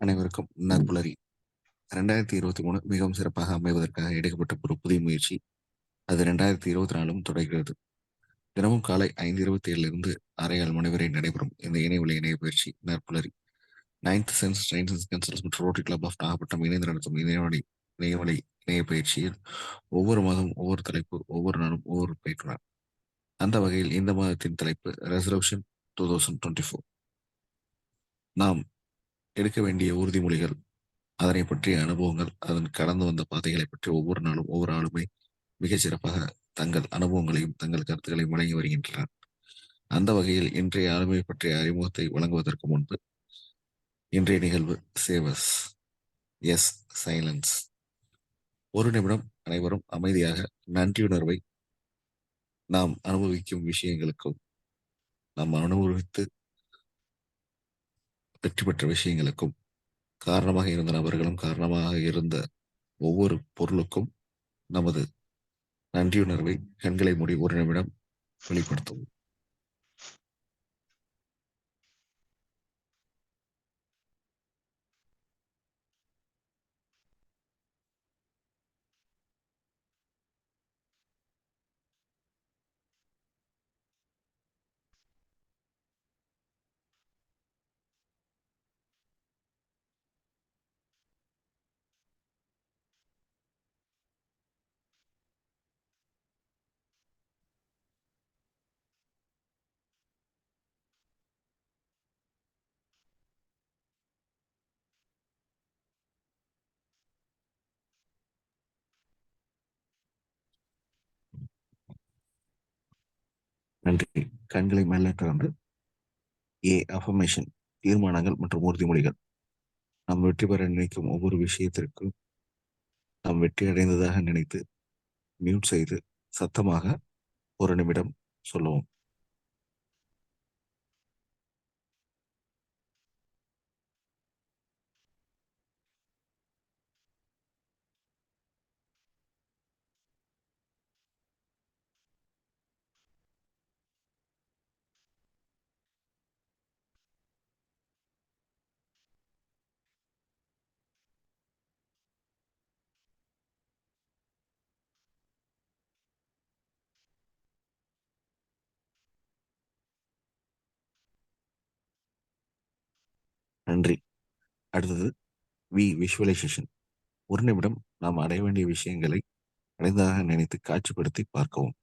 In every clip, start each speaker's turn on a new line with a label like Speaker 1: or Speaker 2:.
Speaker 1: அனைவருக்கும் நற்புலரி. 2023 மிகவும் சிறப்பாக அமைவதற்காக எடுக்கப்பட்ட ஒரு புதிய முயற்சி. அது 2024லும் தொடர்கிறது. தினமும் காலை 5:27 6:15 மணி வரை நடைபெறும் இந்த இணையவழி இணைய பயிற்சி நற்புலரி. நைன்த் சென்ஸ் ட்ரெயின்ஸ் அண்ட் கன்சல்ட்ஸ் மற்றும் ரோட்டரி கிளப் ஆஃப் நாகப்பட்டினம் இணைந்து நடத்தும் இணையவழி இணைய பயிற்சியில் ஒவ்வொரு மாதம் ஒவ்வொரு தலைப்பு, ஒவ்வொரு நாளும் ஒவ்வொரு பயிற்றுனர். அந்த வகையில் இந்த மாதத்தின் தலைப்பு ரெசல்யூஷன் 2024. நாம் எடுக்க வேண்டிய உறுதிமொழிகள், அதனை பற்றிய அனுபவங்கள், அதன் கடந்து வந்த பாதைகளை பற்றி ஒவ்வொரு நாளும் ஒவ்வொரு ஆளுமே மிகச் சிறப்பாக தங்கள் அனுபவங்களையும் தங்கள் கருத்துக்களையும் வழங்கி வருகின்றனர். அந்த வகையில் இன்றைய ஆளுமை பற்றிய அறிமுகத்தை வழங்குவதற்கு முன்பு இன்றைய நிகழ்வு சேவஸ் எஸ் சைலன்ஸ். ஒரு நிமிடம் அனைவரும் அமைதியாக நன்றியுணர்வை நாம் அனுபவிக்கும் விஷயங்களுக்கும், நாம் அனுபவித்து வெற்றி பெற்ற விஷயங்களுக்கும், காரணமாக இருந்த நபர்களும் காரணமாக இருந்த ஒவ்வொரு பொருளுக்கும் நமது நன்றியுணர்வை கண்களை மூடி ஒரு நிமிடம் வெளிப்படுத்துவோம். நன்றி. கண்களை மெல்ல திறந்து அஃபர்மேஷன், தீர்மானங்கள் மற்றும் உறுதிமொழிகள். நாம் வெற்றி பெற நினைக்கும் ஒவ்வொரு விஷயத்திற்கும் நாம் வெற்றி அடைந்ததாக நினைத்து மியூட் செய்து சத்தமாக ஒரு நிமிடம் சொல்லுவோம். நன்றி. அடுத்தது விஷுவலைசேஷன். ஒரு நிமிடம் நாம் அடைய வேண்டிய விஷயங்களை அடைந்ததாக நினைத்து காட்சிப்படுத்தி பார்க்கவும்.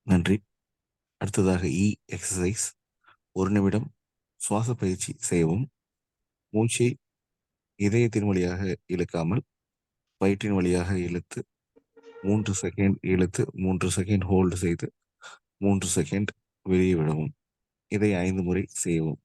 Speaker 1: நன்றி. அடுத்ததாக எக்ஸசைஸ். ஒரு நிமிடம் சுவாச பயிற்சி செய்யவும். மூச்சை இதயத்தின் வழியாக இழுக்காமல் வயிற்றின் வழியாக இழுத்து 3 செகண்ட் இழுத்து 3 செகண்ட் ஹோல்டு செய்து 3 செகண்ட் வெளியே விடவும். இதை 5 முறை செய்யவும்.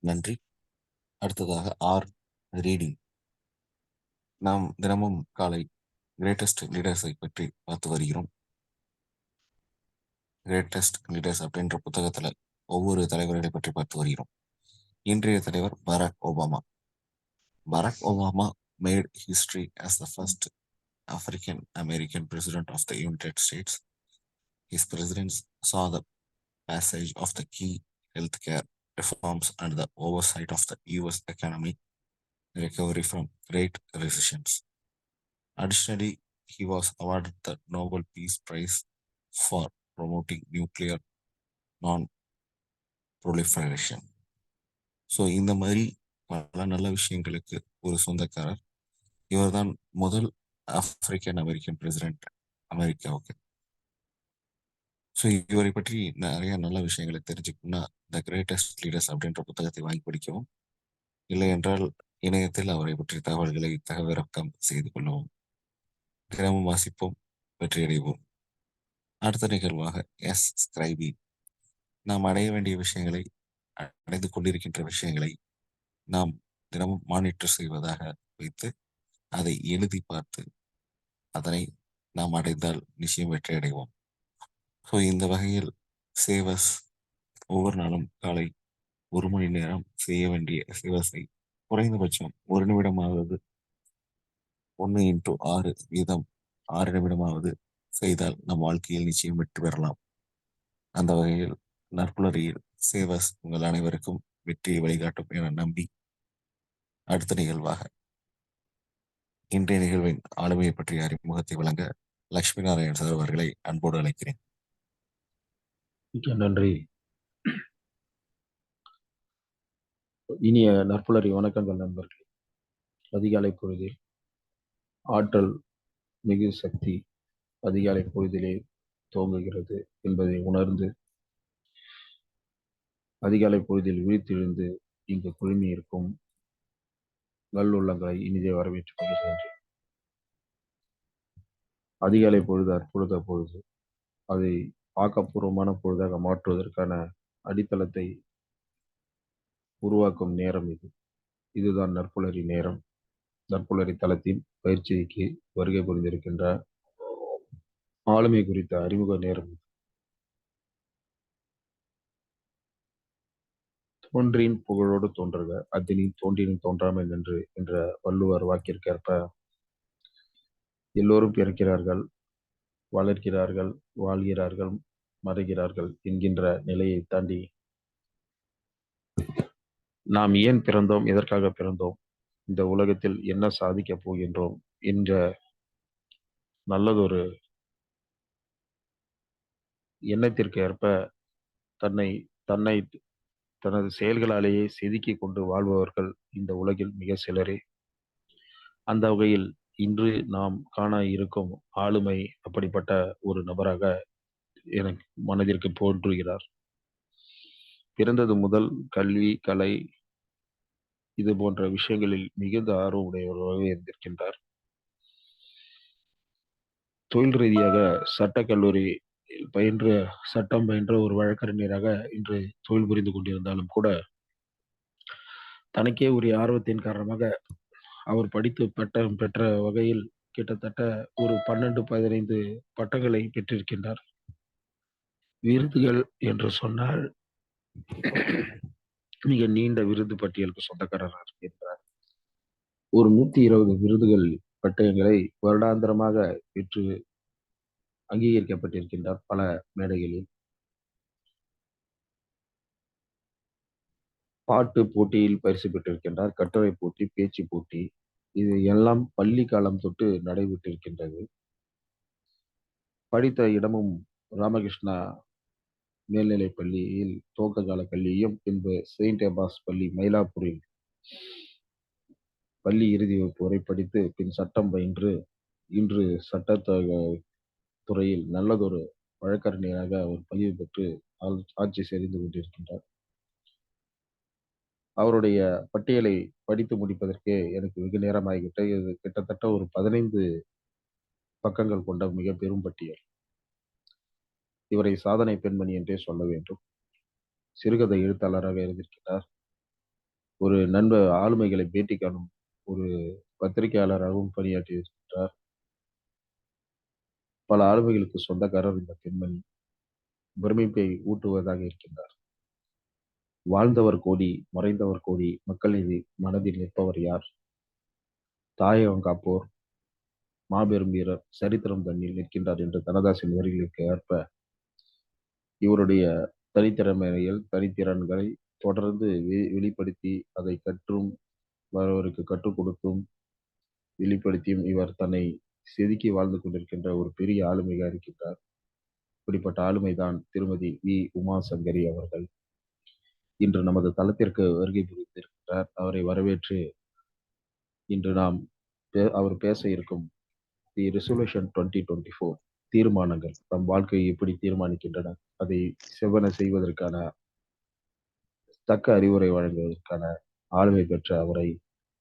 Speaker 1: நன்றி. அடுத்ததாக ஆர் ரீடிங். நாம் தினமும் காலை கிரேட்டஸ்ட் லீடர்ஸை பற்றி பார்த்து வருகிறோம். கிரேட்டஸ்ட் லீடர்ஸ் அப்படின்ற புத்தகத்துல ஒவ்வொரு தலைவர்களை பற்றி பார்த்து வருகிறோம். இன்றைய தலைவர் Barack Obama. Barack Obama made history as the first African American president of the United States. His presidency saw the passage of the key healthcare reforms and the oversight of the US economy recovery from great recessions. Additionally, he was awarded the Nobel Peace Prize for promoting nuclear non-proliferation. So இந்த மாதிரி பல நல்ல விஷயங்களுக்கு ஒரு சொந்தக்காரர். இவர்தான் முதல் African American president அமெரிக்காவுக்கு. ஸோ இவரை பற்றி நிறைய நல்ல விஷயங்களை தெரிஞ்சுக்கணும்னா த கிரேட்டஸ்ட் லீடர்ஸ் அப்படின்ற புத்தகத்தை வாங்கி படிக்கவும், இல்லை என்றால் இணையத்தில் அவரை பற்றி தகவல்களை தகவிறக்கம் செய்து கொள்ளவும். தினமும் வாசிப்போம், வெற்றியடைவோம். அடுத்த நிகழ்வாக எஸ் ஸ்கிரைபி. நாம் அடைய வேண்டிய விஷயங்களை, அடைந்து கொண்டிருக்கின்ற விஷயங்களை நாம் தினமும் மானிட்டர் செய்வதாக வைத்து அதை எழுதி பார்த்து அதனை நாம் அடைந்தால் நிச்சயம் வெற்றி அடைவோம். ஸோ இந்த வகையில் சேவஸ் ஒவ்வொரு நாளும் காலை 1 மணி நேரம் செய்ய வேண்டிய சேவஸை குறைந்தபட்சம் 1 நிமிடமாவது 1x6 வீதம் 6 நிமிடமாவது செய்தால் நம் வாழ்க்கையில் நிச்சயம் வெற்றி பெறலாம். அந்த வகையில் நற்புலரியில் சேவஸ் உங்கள் அனைவருக்கும் வெற்றியை வழிகாட்டும் என நம்பி அடுத்த நிகழ்வாக இன்றைய நிகழ்வின் ஆளுமையை பற்றிய அறிமுகத்தை வழங்க லட்சுமி நாராயண் சார் அவர்களை அன்போடு அழைக்கிறேன்.
Speaker 2: மிக்க நன்றி. இனிய நற்புலரி வணக்கங்கள் நண்பர்களே. அதிகாலை பொழுதில் ஆற்றல் மிகு சக்தி அதிகாலை பொழுதிலே துவங்குகிறது என்பதை உணர்ந்து அதிகாலை பொழுதில் விழித்தெழுந்து இங்கு குழுமி இருக்கும் நல்லுள்ளங்களை இனிதே வரவேற்றுக் கொள்கின்றேன். அதிகாலை பொழுது அற்புத பொழுது, அதை ஆக்கப்பூர்வமான பொழுதாக மாற்றுவதற்கான அடித்தளத்தை உருவாக்கும் நேரம் இது. இதுதான் நற்புலரி நேரம். நற்புலரி தளத்தின் பயிற்சிக்கு வருகை புரிந்திருக்கின்ற ஆளுமை குறித்த அறிமுக நேரம். தோன்றின் புகழோடு தோன்றுக, அத்தினின் தோன்றினும் தோன்றாமல் நின்று என்ற வள்ளுவர் வாக்கிற்கேற்ப எல்லோரும் பிறக்கிறார்கள், வளர்க்கிறார்கள், வாழ்கிறார்கள், மறைகிறார்கள் என்கின்ற நிலையை தாண்டி நாம் ஏன் பிறந்தோம், எதற்காக பிறந்தோம், இந்த உலகத்தில் என்ன சாதிக்கப் போகின்றோம் என்ற நல்லதொரு எண்ணத்திற்கு ஏற்ப தன்னை தன்னை தனது செயல்களாலேயே செதுக்கி கொண்டு வாழ்பவர்கள் இந்த உலகில் மிக சிலரே. அந்த வகையில் இன்று நாம் காண இருக்கும் ஆளுமை அப்படிப்பட்ட ஒரு நபராக எனக்கு மனதிற்கு தோன்றுகிறார். பிறந்தது முதல் கல்வி, கலை இது போன்ற விஷயங்களில் மிகுந்த ஆர்வம் உடையவராக இருந்திருக்கின்றார். தொழில் ரீதியாக சட்டக்கல்லூரி சட்டம் பயின்ற ஒரு வழக்கறிஞராக இன்று தொழில் புரிந்து கொண்டிருந்தாலும் கூட தனக்கே உரிய ஆர்வத்தின் காரணமாக அவர் படித்து பட்டம் பெற்ற வகையில் கிட்டத்தட்ட ஒரு 12-15 பட்டங்களை பெற்றிருக்கின்றார். விருதுகள் என்று சொன்னால் மிக நீண்ட விருது பட்டியலுக்கு சொந்தக்காரராக இருக்கின்றார். ஒரு 120 விருதுகள் பட்டயங்களை வருடாந்திரமாக பெற்று அங்கீகரிக்கப்பட்டிருக்கின்றார் பல மேடைகளில். பாட்டு போட்டியில் பரிசு பெற்றிருக்கின்றார், கட்டுரை போட்டி, பேச்சு போட்டி, இது எல்லாம் பள்ளி காலம் தொட்டு நடைபெற்றிருக்கின்றது. படித்த இடமும் ராமகிருஷ்ணா மேல்நிலைப் பள்ளியில் துவக்க கால கல்வியும், பின்பு செயின்ட் எபாஸ் பள்ளி மயிலாப்பூரில் பள்ளி இறுதி வகுப்பு வரை படித்து பின் சட்டம் பயின்று இன்று துறையில் நல்லதொரு வழக்கறிஞராக அவர் பதிவு பெற்று ஆட்சி செய்து கொண்டிருக்கின்றார். அவருடைய பட்டியலை படித்து முடிப்பதற்கே எனக்கு வெகு நேரமாகிவிட்டது. இது கிட்டத்தட்ட ஒரு 15 பக்கங்கள் கொண்ட மிக பெரும் பட்டியல். இவரை சாதனை பெண்மணி என்றே சொல்ல வேண்டும். சிறுகதை எழுத்தாளராக இருந்திருக்கிறார். ஒரு ஆளுமைகளை பேட்டி காணும் ஒரு பத்திரிகையாளராகவும் பணியாற்றியிருக்கிறார். பல ஆளுமைகளுக்கு சொந்தக்காரர் இந்த பெண்மணி. பிரமிப்பை ஊட்டுவதாக இருக்கின்றார். வாழ்ந்தவர் கோடி, மறைந்தவர் கோடி, மக்கள் மனதில் நிற்பவர் யார்? தாயகம் காப்போர், மாபெரும் வீரர், சரித்திரம் தன்னில் நிற்கின்றார் என்று கண்ணதாசன் வரிகளுக்கு ஏற்ப இவருடைய தனித்திறன்களை தொடர்ந்து வெளிப்படுத்தி அதை கற்றும் வருவருக்கு கற்றுக் கொடுத்தும் வெளிப்படுத்தியும் இவர் தன்னை செதுக்கி வாழ்ந்து கொண்டிருக்கின்ற ஒரு பெரிய ஆளுமையாக இருக்கின்றார். இப்படிப்பட்ட ஆளுமைதான் திருமதி வி உமா சங்கரி அவர்கள். இன்று நமது தளத்திற்கு வருகை புரிந்திருக்கிறார். அவரை வரவேற்று இன்று நாம் அவர் பேச இருக்கும் தி ரெசல்யூஷன் 2024 தீர்மானங்கள் நம் வாழ்க்கையை எப்படி தீர்மானிக்கின்றன, அதை செவ்வன செய்வதற்கான தக்க அறிவுரை வழங்குவதற்கான ஆளுமை பெற்ற அவரை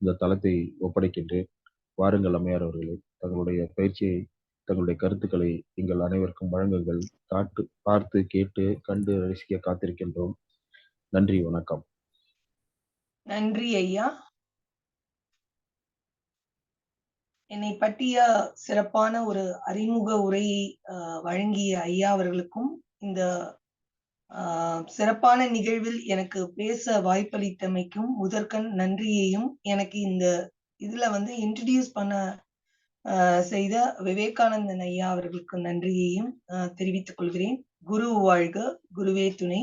Speaker 2: இந்த தளத்தை ஒப்படைக்கின்றேன். வாருங்கள் அம்மையார் அவர்களே, தங்களுடைய பயிற்சியை, தங்களுடைய கருத்துக்களை எங்கள் அனைவருக்கும் வழங்குங்கள். பார்த்து கேட்டு கண்டு ரசிக்க காத்திருக்கின்றோம். நன்றி, வணக்கம்.
Speaker 3: நன்றி ஐயா. என்னை பற்றிய சிறப்பான ஒரு அறிமுக உரையை வழங்கிய ஐயா அவர்களுக்கும் இந்த சிறப்பான நிகழ்வில் எனக்கு பேச வாய்ப்பளித்தமைக்கும் முதற்கண் நன்றியையும், எனக்கு இந்த இதுல இன்ட்ரடியூஸ் பண்ண செய்த விவேகானந்தன் ஐயா அவர்களுக்கு நன்றியையும் தெரிவித்துக் கொள்கிறேன். குரு வாழ்க, குருவே துணை.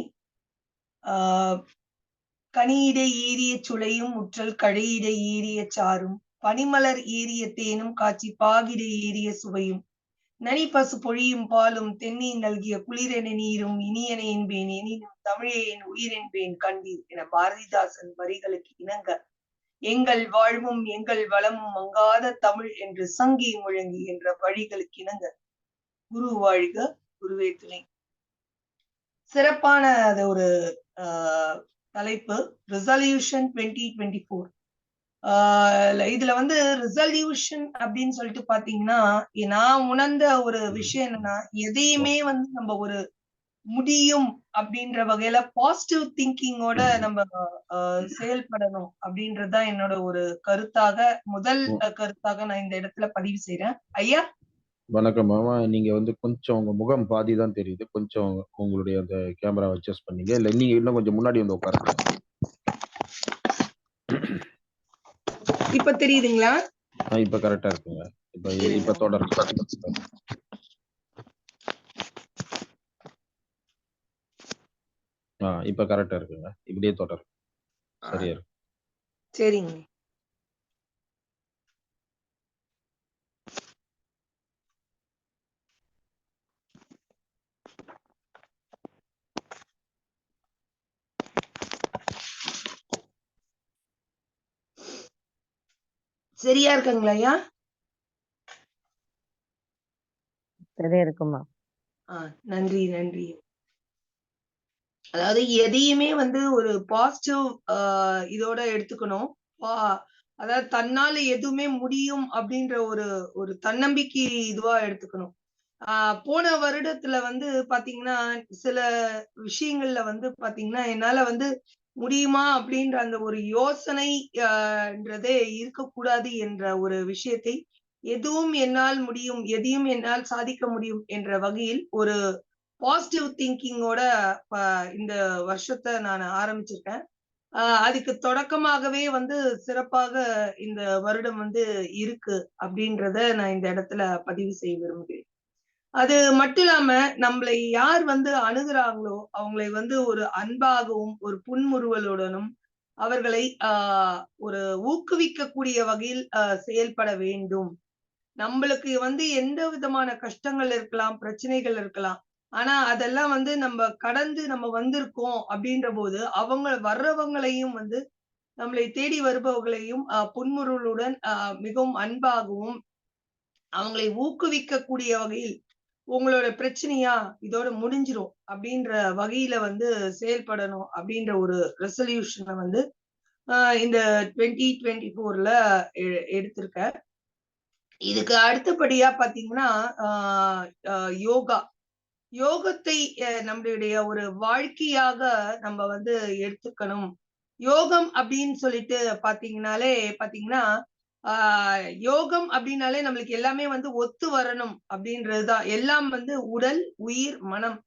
Speaker 3: கனியிடை ஈரிய சுளையும் முற்றல் கழையிடை ஈரிய சாரும் பனிமலர் ஈரிய தேனும் காட்சி பாகிடை ஈரிய சுவையும் நனி பசு பொழியும் பாலும் தென்னி நல்கிய குளிரென நீரும் இனியன என்பேன் எனினும் தமிழே என் உயிரென்பேன் கண்டீர் என பாரதிதாசன் வரிகளுக்கு இணங்க எங்கள் வாழ்வும் எங்கள் வளமும் மங்காத தமிழ் என்று சங்கி முழங்கி என்ற வழிகளுக்கு இணங்க குரு வாழ்க, குருவே துணை. சிறப்பான அது ஒரு தலைப்பு ரெசல்யூஷன் 2024. இதுல ரெசல்யூஷன் அப்படின்னு சொல்லிட்டு பாத்தீங்கன்னா, நான் உணர்ந்த ஒரு விஷயம் என்னன்னா, எதையுமே நம்ம ஒரு முடியும் அப்படின்ற வகையில பாசிட்டிவ் திங்கிங்கோட நம்ம செயல்படணும் அப்படின்றதுதான் என்னோட ஒரு முதல் கருத்தாக நான் இந்த இடத்துல பதிவு செய்யறேன். ஐயா
Speaker 2: வணக்கம் மாமா. நீங்க கொஞ்சம் உங்க முகம் பாதி தான் தெரியுது. கொஞ்சம் உங்களுடைய அந்த கேமரா அட்ஜஸ்ட் பண்ணீங்க. இல்ல நீங்க இன்னும் கொஞ்சம் முன்னாடி வந்து உட்காருங்க.
Speaker 3: இப்ப தெரியுதுங்களா?
Speaker 2: இப்ப கரெக்டா இருக்குங்க. இப்ப தொடருங்க. இப்ப கரெக்டா இருக்குங்க. இப்படியே தொடரும். சரியா இருக்கு.
Speaker 3: சரிங்க. சரியா இருக்குங்களா ஐயா?
Speaker 4: சரியா இருக்குமா?
Speaker 3: நன்றி நன்றி. அதாவது எதையுமே ஒரு பாசிட்டிவ் இதோட எடுத்துக்கணும். அதாவது தன்னால எதுவுமே முடியும் அப்படின்ற ஒரு தன்னம்பிக்கை இதுவா எடுத்துக்கணும். போன வருடத்துல பாத்தீங்கன்னா, சில விஷயங்கள்ல பாத்தீங்கன்னா என்னால முடியுமா அப்படின்ற அந்த ஒரு யோசனை என்றதே இருக்கக்கூடாது என்ற ஒரு விஷயத்தை, எதுவும் என்னால் முடியும், எதையும் என்னால் சாதிக்க முடியும் என்ற வகையில் ஒரு பாசிட்டிவ் திங்கிங்கோட இந்த வருஷத்தை நான் ஆரம்பிச்சிருக்கேன். அதுக்கு தொடக்கமாகவே சிறப்பாக இந்த வருடம் இருக்கு அப்படின்றத நான் இந்த இடத்துல பதிவு செய்ய விரும்புகிறேன். அது மட்டும் இல்லாம நம்மளை யார் அணுகுறாங்களோ அவங்களை ஒரு அன்பாகவும் ஒரு புன்முறுவலுடனும் அவர்களை ஒரு ஊக்குவிக்கக்கூடிய வகையில் செயல்பட வேண்டும். நம்மளுக்கு எந்த விதமான கஷ்டங்கள் இருக்கலாம், பிரச்சனைகள் இருக்கலாம். ஆனா அதெல்லாம் நம்ம கடந்து நம்ம வந்திருக்கோம் அப்படின்ற போது வர்றவங்களையும் நம்மளை தேடி வருபவர்களையும் புன்முறுவலுடன் மிகவும் அன்பாகவும் அவங்களை ஊக்குவிக்கக்கூடிய வகையில் உங்களோட பிரச்சனையா இதோட முடிஞ்சிரும் அப்படின்ற வகையில செயல்படணும் அப்படின்ற ஒரு ரெசல்யூஷனை இந்த 2024ல எடுத்திருக்க. இதுக்கு அடுத்தபடியா பாத்தீங்கன்னா யோகத்தை நம்மளுடைய ஒரு வாழ்க்கையாக நம்ம எடுத்துக்கணும் யோகம் அப்படின்னு சொல்லிட்டு பாத்தீங்கன்னா யோகம் அப்படின்னாலே நம்மளுக்கு எல்லாமே வந்து ஒத்து வரணும் அப்படின்றதுதான். எல்லாம் வந்து உடல், உயிர், மனம்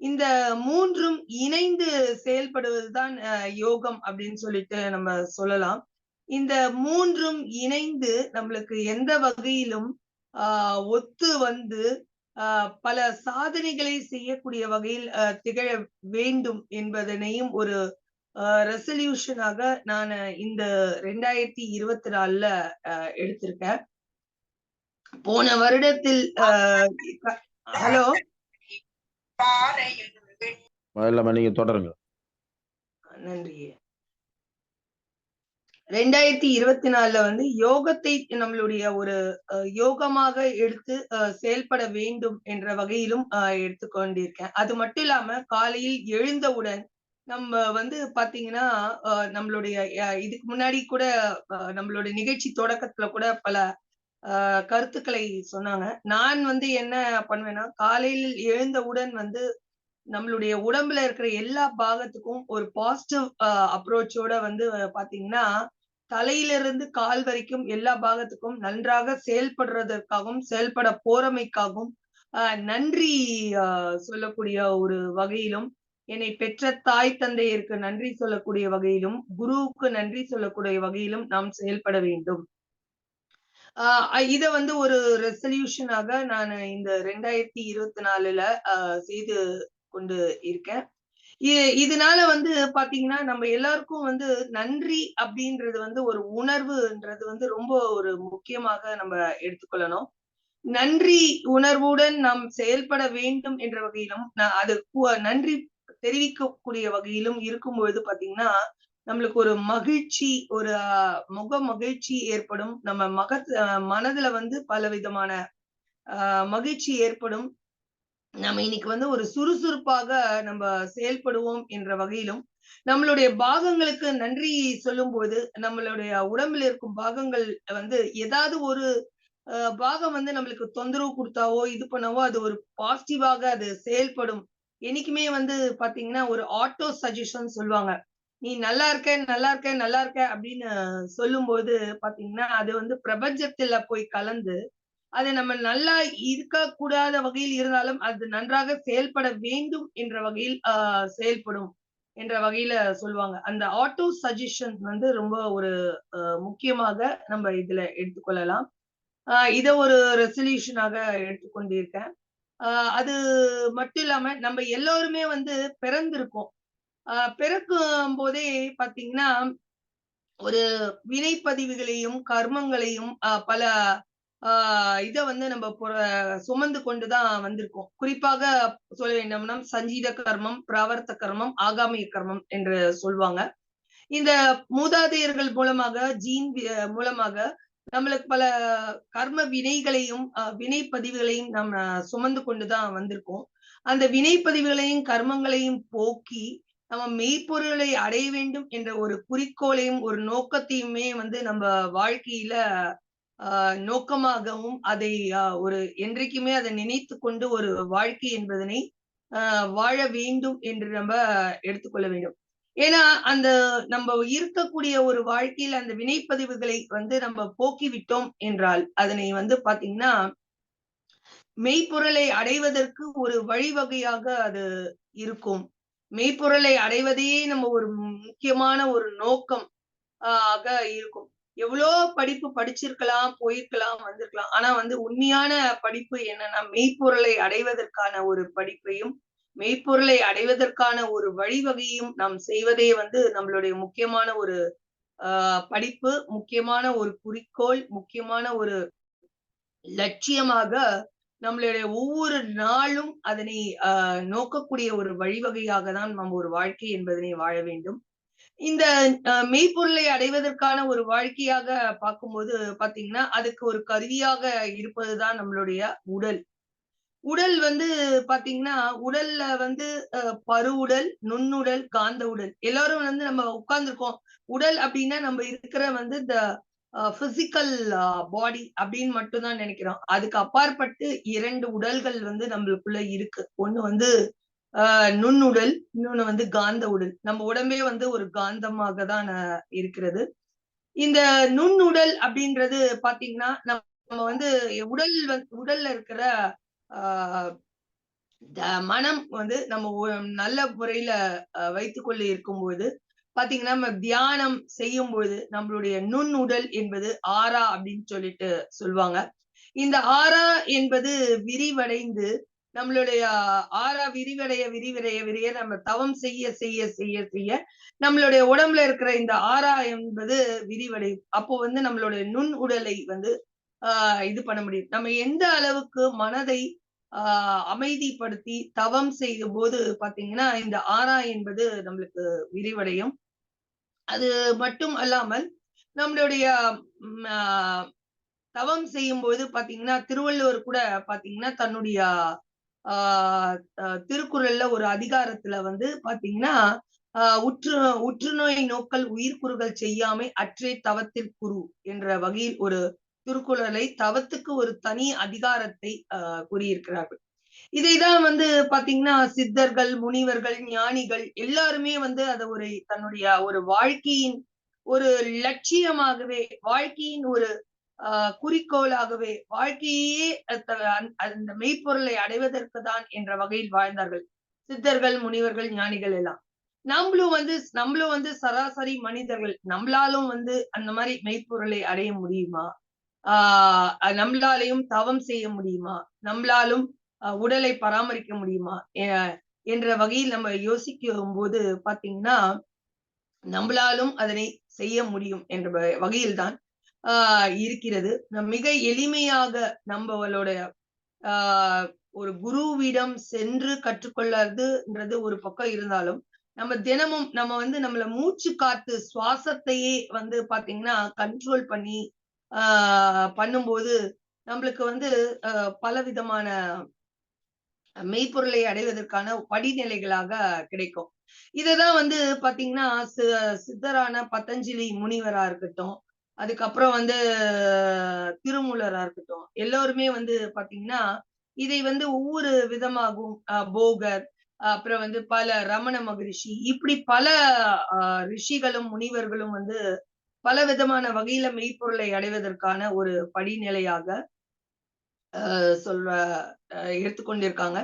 Speaker 3: இந்த 3ம் இணைந்து செயல்படுவதுதான் யோகம் அப்படின்னு சொல்லிட்டு நம்ம சொல்லலாம். இந்த 3ம் இணைந்து நம்மளுக்கு எந்த வகையிலும் ஒத்து வந்து பல சாதனைகளை செய்யக்கூடிய வகையில் திகழ வேண்டும் என்பதனையும் ஒரு ரெசல்யூஷனாக நான் இந்த 2024ல எடுத்திருக்கேன். போன வருடத்தில் ஹலோ
Speaker 2: இல்லம்மா, நீங்க தொடருங்க.
Speaker 3: நன்றி. 2024ல வந்து யோகத்தை நம்மளுடைய ஒரு யோகமாக எடுத்து செயல்பட வேண்டும் என்ற வகையிலும் எடுத்துக்கொண்டிருக்கேன். அது மட்டும் இல்லாம காலையில் எழுந்தவுடன் நம்ம வந்து பாத்தீங்கன்னா நம்மளுடைய இதுக்கு முன்னாடி கூட நம்மளுடைய நிகழ்ச்சி தொடக்கத்துல கூட பல கருத்துக்களை சொன்னாங்க. நான் வந்து என்ன பண்ணுவேன்னா, காலையில் எழுந்தவுடன் வந்து நம்மளுடைய உடம்புல இருக்கிற எல்லா பாகத்துக்கும் ஒரு பாசிட்டிவ் அப்ரோச்சோட வந்து பாத்தீங்கன்னா, தலையிலிருந்து கால் வரைக்கும் எல்லா பாகத்துக்கும் நன்றாக செயல்படுறதற்காகவும், செயல்பட போறமைக்காகவும் நன்றி சொல்லக்கூடிய ஒரு வகையிலும், என்னை பெற்ற தாய் தந்தையருக்கு நன்றி சொல்லக்கூடிய வகையிலும், குருவுக்கு நன்றி சொல்லக்கூடிய வகையிலும் நாம் செயல்பட வேண்டும். இத வந்து ஒரு ரெசல்யூஷனாக நானு இந்த 2024ல செய்து கொண்டு இருக்கேன். இதனால வந்து பாத்தீங்கன்னா, நம்ம எல்லாருக்கும் வந்து நன்றி அப்படின்றது வந்து ஒரு உணர்வுன்றது வந்து ரொம்ப ஒரு முக்கியமாக நம்ம எடுத்துக்கொள்ளணும். நன்றி உணர்வுடன் நாம் செயல்பட வேண்டும் என்ற வகையிலும், அது நன்றி தெரிவிக்கக்கூடிய வகையிலும் இருக்கும்பொழுது பாத்தீங்கன்னா, நம்மளுக்கு ஒரு மகிழ்ச்சி, ஒரு முக மகிழ்ச்சி ஏற்படும். நம்ம மனதுல வந்து பலவிதமான மகிழ்ச்சி ஏற்படும். நம்ம இன்னைக்கு வந்து ஒரு சுறுசுறுப்பாக நம்ம செயல்படுவோம் என்ற வகையிலும், நம்மளுடைய பாகங்களுக்கு நன்றி சொல்லும்போது, நம்மளுடைய உடம்பில் இருக்கும் பாகங்கள் வந்து ஏதாவது ஒரு பாகம் வந்து நம்மளுக்கு தொந்தரவு குடுத்தாவோ, இது பண்ணவோ அது ஒரு பாசிட்டிவாக அது செயல்படும். என்னைக்குமே வந்து பாத்தீங்கன்னா, ஒரு ஆட்டோ சஜஷன் சொல்லுவாங்க. "நீ நல்லா இருக்க, நல்லா இருக்க, நல்லா இருக்க" அப்படின்னு சொல்லும்போது பாத்தீங்கன்னா, அது வந்து பிரபஞ்சத்துல போய் கலந்து அது நம்ம நல்லா இருக்கக்கூடாத வகையில் இருந்தாலும், அது நன்றாக செயல்பட வேண்டும் என்ற வகையில் செயல்படும் என்ற வகையில சொல்லுவாங்க. அந்த ஆட்டோ சஜஷன் வந்து ரொம்ப ஒரு முக்கியமாக நம்ம இதுல எடுத்துக்கொள்ளலாம். இத ஒரு ரெசல்யூஷனாக எடுத்துக்கொண்டிருக்கேன். அ அது மட்டும் இல்லாம நம்ம எல்லோருமே வந்து பிறந்திருக்கோம். பிறக்கும்போதே பாத்தீங்கன்னா, ஒரு வினைப்பதிவுகளையும், கர்மங்களையும் பல இத வந்து நம்ம சுமந்து கொண்டு தான் வந்திருக்கோம். குறிப்பாக சொல்ல வேண்டும்னா, சஞ்சீத கர்மம், பிராவர்த்த கர்மம், ஆகாமிய கர்மம் என்று சொல்வாங்க. இந்த மூதாதையர்கள் மூலமாக, ஜீன் மூலமாக நம்மளுக்கு பல கர்ம வினைகளையும், வினைப்பதிவுகளையும் நம்ம சுமந்து கொண்டு தான் வந்திருக்கோம். அந்த வினைப்பதிவுகளையும், கர்மங்களையும் போக்கி, நம்ம மெய்ப்பொருளை அடைய வேண்டும் என்ற ஒரு குறிக்கோளையும், ஒரு நோக்கத்தையுமே வந்து நம்ம வாழ்க்கையில நோக்கமாகவும், அதை ஒரு என்றைக்குமே அதை நினைத்துக் கொண்டு ஒரு வாழ்க்கை என்பதனை வாழ வேண்டும் என்று நம்ம எடுத்துக்கொள்ள வேண்டும். ஏன்னா, அந்த நம்ம இருக்கக்கூடிய ஒரு வாழ்க்கையில அந்த வினைப்பதிவுகளை வந்து நம்ம போக்கிவிட்டோம் என்றால், அதனை வந்து பாத்தீங்கன்னா, மெய்ப்பொருளை அடைவதற்கு ஒரு வழிவகையாக அது இருக்கும். மெய்ப்பொருளை அடைவதே நம்ம ஒரு முக்கியமான ஒரு நோக்கம் ஆக இருக்கும். எவ்வளோ படிப்பு படிச்சிருக்கலாம், போயிருக்கலாம், வந்திருக்கலாம். ஆனா வந்து உண்மையான படிப்பு என்னன்னா, மெய்ப்பொருளை அடைவதற்கான ஒரு படிப்பையும், மெய்ப்பொருளை அடைவதற்கான ஒரு வழிவகையும் நாம் செய்வதே வந்து நம்மளுடைய முக்கியமான ஒரு படிப்பு, முக்கியமான ஒரு குறிக்கோள், முக்கியமான ஒரு லட்சியமாக நம்மளுடைய ஒவ்வொரு நாளும் அதனை நோக்கக்கூடிய ஒரு வழிவகையாக தான் நம்ம ஒரு வாழ்க்கை என்பதனை வாழ வேண்டும். இந்த மெய்ப்பொருளை அடைவதற்கான ஒரு வாழ்க்கையாக பார்க்கும்போது பாத்தீங்கன்னா, அதுக்கு ஒரு கருவியாக இருப்பதுதான் நம்மளுடைய உடல். உடல் வந்து பாத்தீங்கன்னா, உடல்ல வந்து பருவுடல், நுண்ணுடல், காந்த உடல். எல்லாரும் வந்து நம்ம உட்கார்ந்துருக்கோம். உடல் அப்டின்னா நம்ம இருக்கிற வந்து இந்த பிசிக்கல் பாடி அப்படின்னு மட்டும் தான் நினைக்கிறோம். அதுக்கு அப்பாற்பட்டு 2 உடல்கள் வந்து நம்மளுக்குள்ள இருக்கு. ஒண்ணு வந்து நுண்ணுடல், இன்னொன்னு வந்து காந்த உடல். நம்ம உடம்பே வந்து ஒரு காந்தமாக தான் இருக்கிறது. இந்த நுண்ணுடல் அப்படின்றது பாத்தீங்கன்னா, நம்ம வந்து உடல்ல இருக்கிற ஆஹ் மனம் வந்து நம்ம நல்ல முறையில வைத்துக்கொள்ள இருக்கும்போது பாத்தீங்கன்னா, நம்ம தியானம் செய்யும் பொழுது நம்மளுடைய நுண்ணுடல் என்பது ஆறா அப்படின்னு சொல்லிட்டு சொல்லுவாங்க. இந்த ஆறா என்பது விரிவடைந்து நம்மளுடைய ஆறா விரிவடைய நம்ம தவம் செய்ய செய்ய செய்ய செய்ய நம்மளுடைய உடம்புல இருக்கிற இந்த ஆறா என்பது விரிவடையும். அப்போ வந்து நம்மளுடைய நுண் உடலை வந்து இது பண்ண முடியும். நம்ம எந்த அளவுக்கு மனதை அமைதிப்படுத்தி தவம் செய்யும் போது பாத்தீங்கன்னா, இந்த ஆறா என்பது நம்மளுக்கு விரிவடையும். அது மட்டும் அல்லாமல் நம்மளுடைய தவம் செய்யும்போது பாத்தீங்கன்னா, திருவள்ளுவர் கூட பாத்தீங்கன்னா, தன்னுடைய ஆஹ் திருக்குறள்ல ஒரு அதிகாரத்துல வந்து பாத்தீங்கன்னா, உற்று உற்றுநோய் நோக்கல் உயிர்க்குறுகள் செய்யாமை அற்றே தவத்திற்குரு என்ற வகையில் ஒரு திருக்குறளை தவத்துக்கு ஒரு தனி அதிகாரத்தை கூறியிருக்கிறார்கள். இதைதான் வந்து பாத்தீங்கன்னா, சித்தர்கள், முனிவர்கள், ஞானிகள் எல்லாருமே வந்து அதை ஒரு தன்னுடைய ஒரு வாழ்க்கையின் ஒரு லட்சியமாகவே, வாழ்க்கையின் ஒரு குறிக்கோளாகவே, வாழ்க்கையே அந்த மெய்ப்பொருளை அடைவதற்கு தான் என்ற வகையில் வாழ்ந்தார்கள் சித்தர்கள், முனிவர்கள், ஞானிகள் எல்லாம். நம்மளும் வந்து சராசரி மனிதர்கள். நம்மளாலும் வந்து அந்த மாதிரி மெய்ப்பொருளை அடைய முடியுமா? நம்மளாலையும் தவம் செய்ய முடியுமா? நம்மளாலும் உடலை பராமரிக்க முடியுமா? என்ற வகையில் நம்ம யோசிக்கும் போது பாத்தீங்கன்னா, நம்மளாலும் அதனை செய்ய முடியும் என்ற வகையில் தான் இருக்கிறது. மிக எளிமையாக நம்மளோட ஒரு குருவிடம் சென்று கற்றுக்கொள்ளறதுன்றது ஒரு பக்கம் இருந்தாலும், நம்ம தினமும் நம்ம வந்து நம்மள மூச்சு காத்து சுவாசத்தையே வந்து பாத்தீங்கன்னா கண்ட்ரோல் பண்ணி பண்ணும்போது நம்மளுக்கு வந்து பலவிதமான மெய்ப்பொருளை அடைவதற்கான படிநிலைகளாக கிடைக்கும். இததான் வந்து பாத்தீங்கன்னா, சித்தரான பதஞ்சலி முனிவரா இருக்கட்டும், அதுக்கப்புறம் வந்து திருமூலரா இருக்கட்டும், எல்லோருமே வந்து பாத்தீங்கன்னா, இதை வந்து ஒவ்வொரு விதமாகவும் போகர், அப்புறம் வந்து பல ரமண மகரிஷி, இப்படி பல ரிஷிகளும் முனிவர்களும் வந்து பல விதமான வகையில மெய்ப்பொருளை அடைவதற்கான ஒரு படிநிலையாக சொல்ற எடுத்துக்கொண்டிருக்காங்க.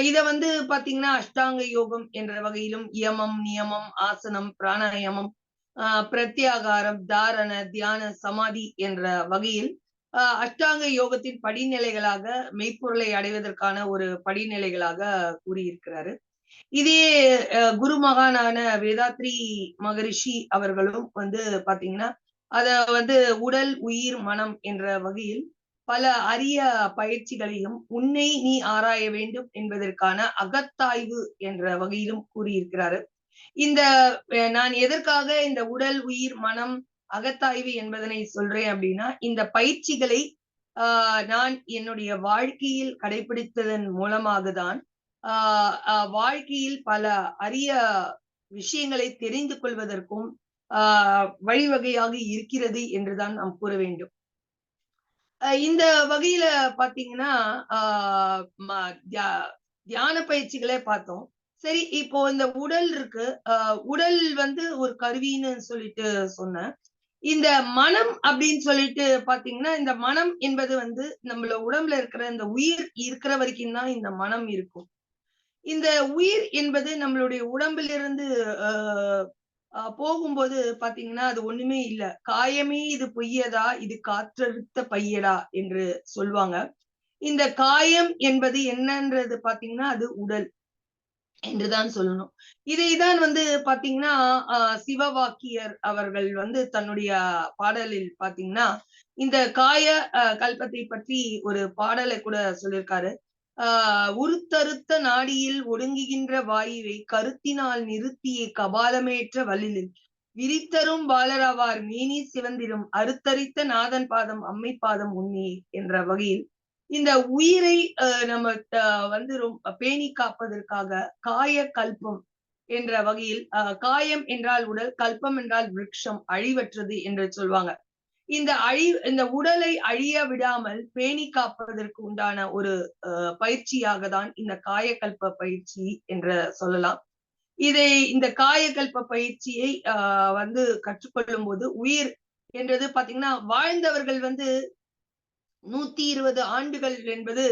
Speaker 3: இத வந்து பாத்தீங்கன்னா, அஷ்டாங்க யோகம் என்ற வகையிலும் யமம், நியமம், ஆசனம், பிராணாயாமம், பிரத்யாகாரம், தாரண, தியான, சமாதி என்ற வகையில் அஷ்டாங்க யோகத்தின் படிநிலைகளாக மெய்ப்பொருளை அடைவதற்கான ஒரு படிநிலைகளாக கூறியிருக்கிறாரு. இதே குரு மகானான வேதாத்ரி மகரிஷி அவர்களும் வந்து பாத்தீங்கன்னா, அத வந்து உடல், உயிர், மனம் என்ற வகையில் பல அரிய பயிற்சிகளையும் உன்னை நீ ஆராய வேண்டும் என்பதற்கான அகத்தாய்வு என்ற வகையிலும் கூறியிருக்கிறாரு. இந்த நான் எதற்காக இந்த உடல், உயிர், மனம், அகத்தாய்வு என்பதனை சொல்றேன் அப்படின்னா, இந்த பயிற்சிகளை நான் என்னுடைய வாழ்க்கையில் கடைபிடித்ததன் மூலமாக தான் வாழ்க்கையில் பல அரிய விஷயங்களை தெரிந்து கொள்வதற்கும் வழிவகையாக இருக்கிறது என்றுதான் நாம் கூற வேண்டும். இந்த வகையில பாத்தீங்கன்னா, தியான பயிற்சிகளே பார்த்தோம். சரி, இப்போ இந்த உடல் இருக்கு. உடல் வந்து ஒரு கருவின்னு சொல்லிட்டு சொன்னேன். இந்த மனம் அப்படின்னு சொல்லிட்டு பாத்தீங்கன்னா, இந்த மனம் என்பது வந்து நம்மள உடம்புல இருக்கிற இந்த உயிர் இருக்கிற வரைக்கும் தான் இந்த மனம் இருக்கும். இந்த உயிர் என்பது நம்மளுடைய உடம்பிலிருந்து போகும்போது பாத்தீங்கன்னா, அது ஒண்ணுமே இல்ல. காயமே இது பொய்யதா, இது காற்றறுத்த பையடா என்று சொல்வாங்க. இந்த காயம் என்பது என்னன்றது பாத்தீங்கன்னா, அது உடல் என்றுதான் சொல்லணும். இதைதான் வந்து பாத்தீங்கன்னா, சிவவாக்கியர் அவர்கள் வந்து தன்னுடைய பாடலில் பாத்தீங்கன்னா, இந்த காய கல்பத்தை பற்றி ஒரு பாடலை கூட சொல்லியிருக்காரு. உருத்தறுத்த நாடியில் ஒடுங்குகின்ற வாயுவை கருத்தினால் நிறுத்திய கபாலமேற்ற வல்லிலில் விரித்தரும் பாலராவார் மேனி சிவந்திரும் அறுத்தரித்த நாதன் பாதம் அம்மை பாதம் உன்னே என்ற வகையில் இந்த உயிரை நம்ம வந்து ரொம்ப பேணி காப்பதற்காக காய கல்பம் என்ற வகையில் காயம் என்றால் உடல், கல்பம் என்றால் விருட்சம், அழிவற்றது என்று சொல்வாங்க. இந்த உடலை அழிய விடாமல் பேணி காப்பதற்கு உண்டான ஒரு பயிற்சியாக தான் இந்த காயகல்ப பயிற்சி என்று சொல்லலாம். இந்த காயகல்ப பயிற்சியை வந்து கற்றுக்கொள்ளும் போது உயிர் என்றது பாத்தீங்கன்னா வாழ்ந்தவர்கள் வந்து 120 ஆண்டுகள் என்பது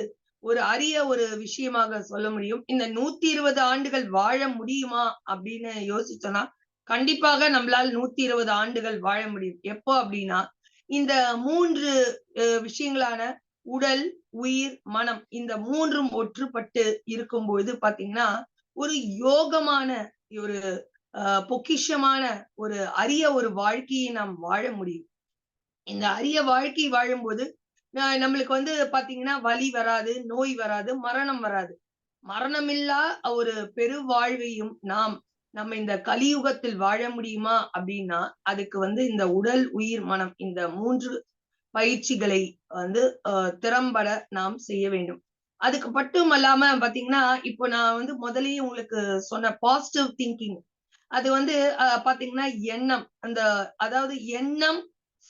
Speaker 3: ஒரு அரிய ஒரு விஷயமாக சொல்ல முடியும். இந்த 120 ஆண்டுகள் வாழ முடியுமா அப்படின்னு யோசிச்சோம்னா கண்டிப்பாக நம்மளால் 120 ஆண்டுகள் வாழ முடியும். எப்போ அப்படின்னா இந்த 3 விஷயங்களான உடல், உயிர், மனம் இந்த 3ம் ஒற்றுப்பட்டு இருக்கும்போது பாத்தீங்கன்னா ஒரு யோகமான ஒரு பொக்கிஷமான ஒரு அரிய ஒரு வாழ்க்கையை நாம் வாழ முடியும். இந்த அரிய வாழ்க்கை வாழும்போது நம்மளுக்கு வந்து பாத்தீங்கன்னா வலி வராது, நோய் வராது, மரணம் வராது. மரணமில்லா ஒரு பெரு வாழ்வையும் நம்ம இந்த கலியுகத்தில் வாழ முடியுமா அப்படின்னா அதுக்கு வந்து இந்த உடல், உயிர், மனம் இந்த 3 பயிற்சிகளை வந்து திறம்பட நாம் செய்ய வேண்டும். அதுக்கு மட்டும் அல்லாம பாத்தீங்கன்னா இப்போ நான் வந்து முதல்லயே உங்களுக்கு சொன்ன பாசிட்டிவ் திங்கிங் அது வந்து பாத்தீங்கன்னா எண்ணம் அதாவது எண்ணம்,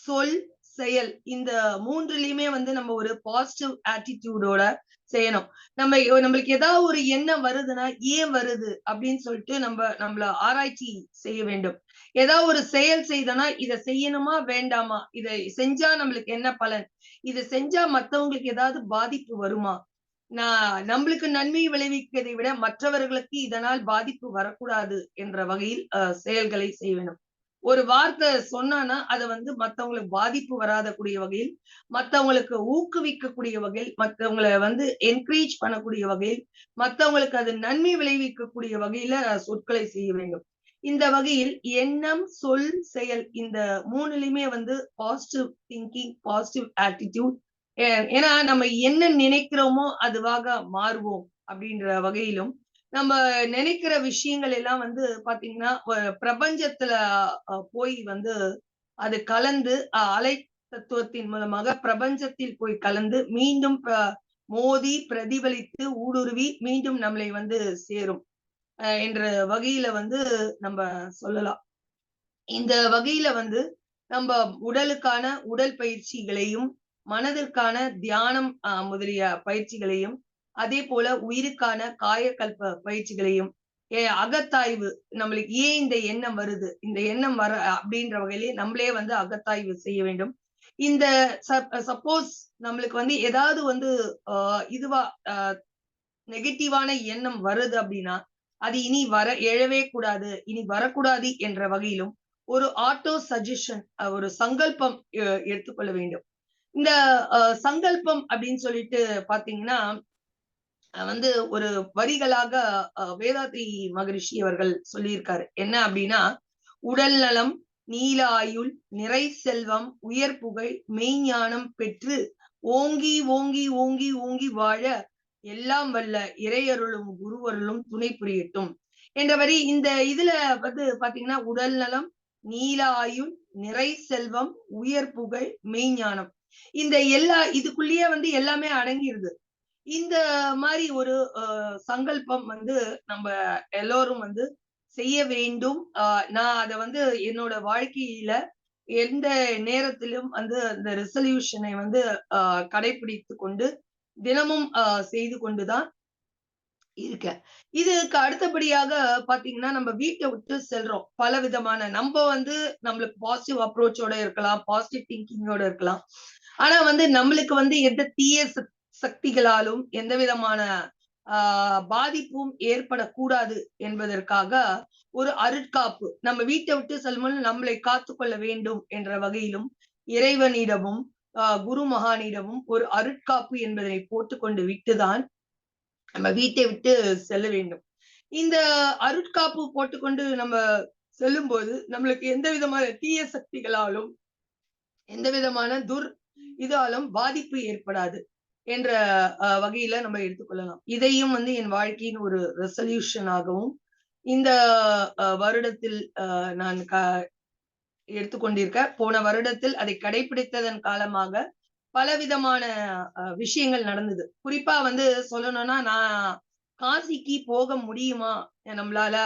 Speaker 3: சொல், செயல் இந்த 3லயுமே வந்து நம்ம ஒரு பாசிட்டிவ் ஆட்டிடியூடோட செய்யணும். நம்மளுக்கு ஏதாவது ஒரு எண்ணம் வருதுன்னா ஏன் வருது அப்படின்னு சொல்லிட்டு நம்மள ஆராய்ச்சி செய்ய வேண்டும். ஏதாவது ஒரு செயல் செய்தோம்னா இதை செய்யணுமா வேண்டாமா, இதை செஞ்சா நம்மளுக்கு என்ன பலன், இதை செஞ்சா மத்தவங்களுக்கு ஏதாவது பாதிப்பு வருமா, நம்மளுக்கு நன்மை விளைவிக்கிறதை விட மற்றவர்களுக்கு இதனால் பாதிப்பு வரக்கூடாது என்ற வகையில் செயல்களை செய்ய வேண்டும். ஒரு வார்த்தை சொன்னானா அதை வந்து மத்தவங்களுக்கு பாதிப்பு வராத கூடிய வகையில், மத்தவங்களுக்கு ஊக்குவிக்கக்கூடிய வகையில், மத்தவங்களை வந்து என்கரேஜ் பண்ணக்கூடிய வகையில், மத்தவங்களுக்கு அது நன்மை விளைவிக்கக்கூடிய வகையில சொற்களை செய்ய வேண்டும். இந்த வகையில் எண்ணம், சொல், செயல் இந்த 3லயுமே வந்து பாசிட்டிவ் திங்கிங், பாசிட்டிவ் ஆட்டிடியூட். ஏன்னா நம்ம என்ன நினைக்கிறோமோ அதுவாக மாறுவோம் அப்படின்ற வகையிலும் நம்ம நினைக்கிற விஷயங்கள் எல்லாம் வந்து பாத்தீங்கன்னா பிரபஞ்சத்துல போய் வந்து அது கலந்து அலை தத்துவத்தின் மூலமாக பிரபஞ்சத்தில் போய் கலந்து மீண்டும் மோதி பிரதிபலித்து ஊடுருவி மீண்டும் நம்மளை வந்து சேரும் என்ற வகையில வந்து நம்ம சொல்லலாம். இந்த வகையில வந்து நம்ம உடலுக்கான உடல் பயிற்சிகளையும், மனதிற்கான தியானம் முதலிய பயிற்சிகளையும், அதே போல உயிருக்கான காயகல்ப பயிற்சிகளையும், அகத்தாய்வு நம்மளுக்கு ஏன் இந்த எண்ணம் வருது, இந்த எண்ணம் வர அப்படின்ற வகையிலே நம்மளே வந்து அகத்தாய்வு செய்ய வேண்டும். இந்த சப்போஸ் நம்மளுக்கு வந்து ஏதாவது வந்து இதுவா நெகட்டிவான எண்ணம் வருது அப்படின்னா அது இனி எழவே கூடாது, இனி வரக்கூடாது என்ற வகையிலும் ஒரு ஆட்டோ சஜஷன் ஒரு சங்கல்பம் எடுத்துக்கொள்ள வேண்டும். இந்த சங்கல்பம் அப்படின்னு சொல்லிட்டு பாத்தீங்கன்னா வந்து ஒரு வரிகளாக வேதாத்ரி மகரிஷி அவர்கள் சொல்லியிருக்காரு. என்ன அப்படின்னா உடல் நலம், நீல ஆயுள், நிறை செல்வம், உயர் புகழ், மெய்ஞானம் பெற்று ஓங்கி ஓங்கி ஓங்கி ஓங்கி வாழ எல்லாம் வல்ல இறையருளும் குருவருளும் துணை புரியட்டும் என்ற வரி இந்த இதுல வந்து பாத்தீங்கன்னா உடல் நலம், நீல ஆயுள், நிறை செல்வம், உயர் புகழ், மெய்ஞானம் இந்த இதுக்குள்ளேயே வந்து எல்லாமே அடங்கிருது. இந்த மாதிரி ஒரு சங்கல்பம் வந்து நம்ம எல்லோரும் வந்து செய்ய வேண்டும். நான் அதை வந்து என்னோட வாழ்க்கையில எந்த நேரத்திலும் வந்து அந்த ரெசல்யூஷனை வந்து கடைபிடித்து கொண்டு தினமும் செய்து கொண்டுதான் இருக்கேன். இதுக்கு அடுத்தபடியாக பாத்தீங்கன்னா நம்ம வீட்டை விட்டு செல்றோம். பல விதமான நம்ம வந்து நம்மளுக்கு பாசிட்டிவ் அப்ரோச்சோட இருக்கலாம், பாசிட்டிவ் திங்கிங்கோட இருக்கலாம். ஆனா வந்து நம்மளுக்கு வந்து எந்த தீய சக்திகளாலும் எந்த விதமான பாதிப்பும் ஏற்படக்கூடாது என்பதற்காக ஒரு அருட்காப்பு நம்ம வீட்டை விட்டு செல்லும் நம்மளை காத்துக்கொள்ள வேண்டும் என்ற வகையிலும் இறைவனிடமும் குரு மகானிடமும் ஒரு அருட்காப்பு என்பதை போட்டுக்கொண்டு விட்டுதான் நம்ம வீட்டை விட்டு செல்ல வேண்டும். இந்த அருட்காப்பு போட்டுக்கொண்டு நம்ம செல்லும் போது நம்மளுக்கு எந்த விதமான தீய சக்திகளாலும் எந்த விதமான இதாலும் பாதிப்பு ஏற்படாது என்ற வகையில நம்ம எடுத்துக்கொள்ளலாம். இதையும் வந்து என் வாழ்க்கையின் ஒரு ரெசல்யூஷனாகவும் இந்த வருடத்தில் நான் எடுத்துக்கொண்டிருக்க போன வருடத்தில் அதை கடைபிடித்ததன் காலமாக பலவிதமான விஷயங்கள் நடந்தது. குறிப்பா வந்து சொல்லணும்னா நான் காசிக்கு போக முடியுமா நம்மளால,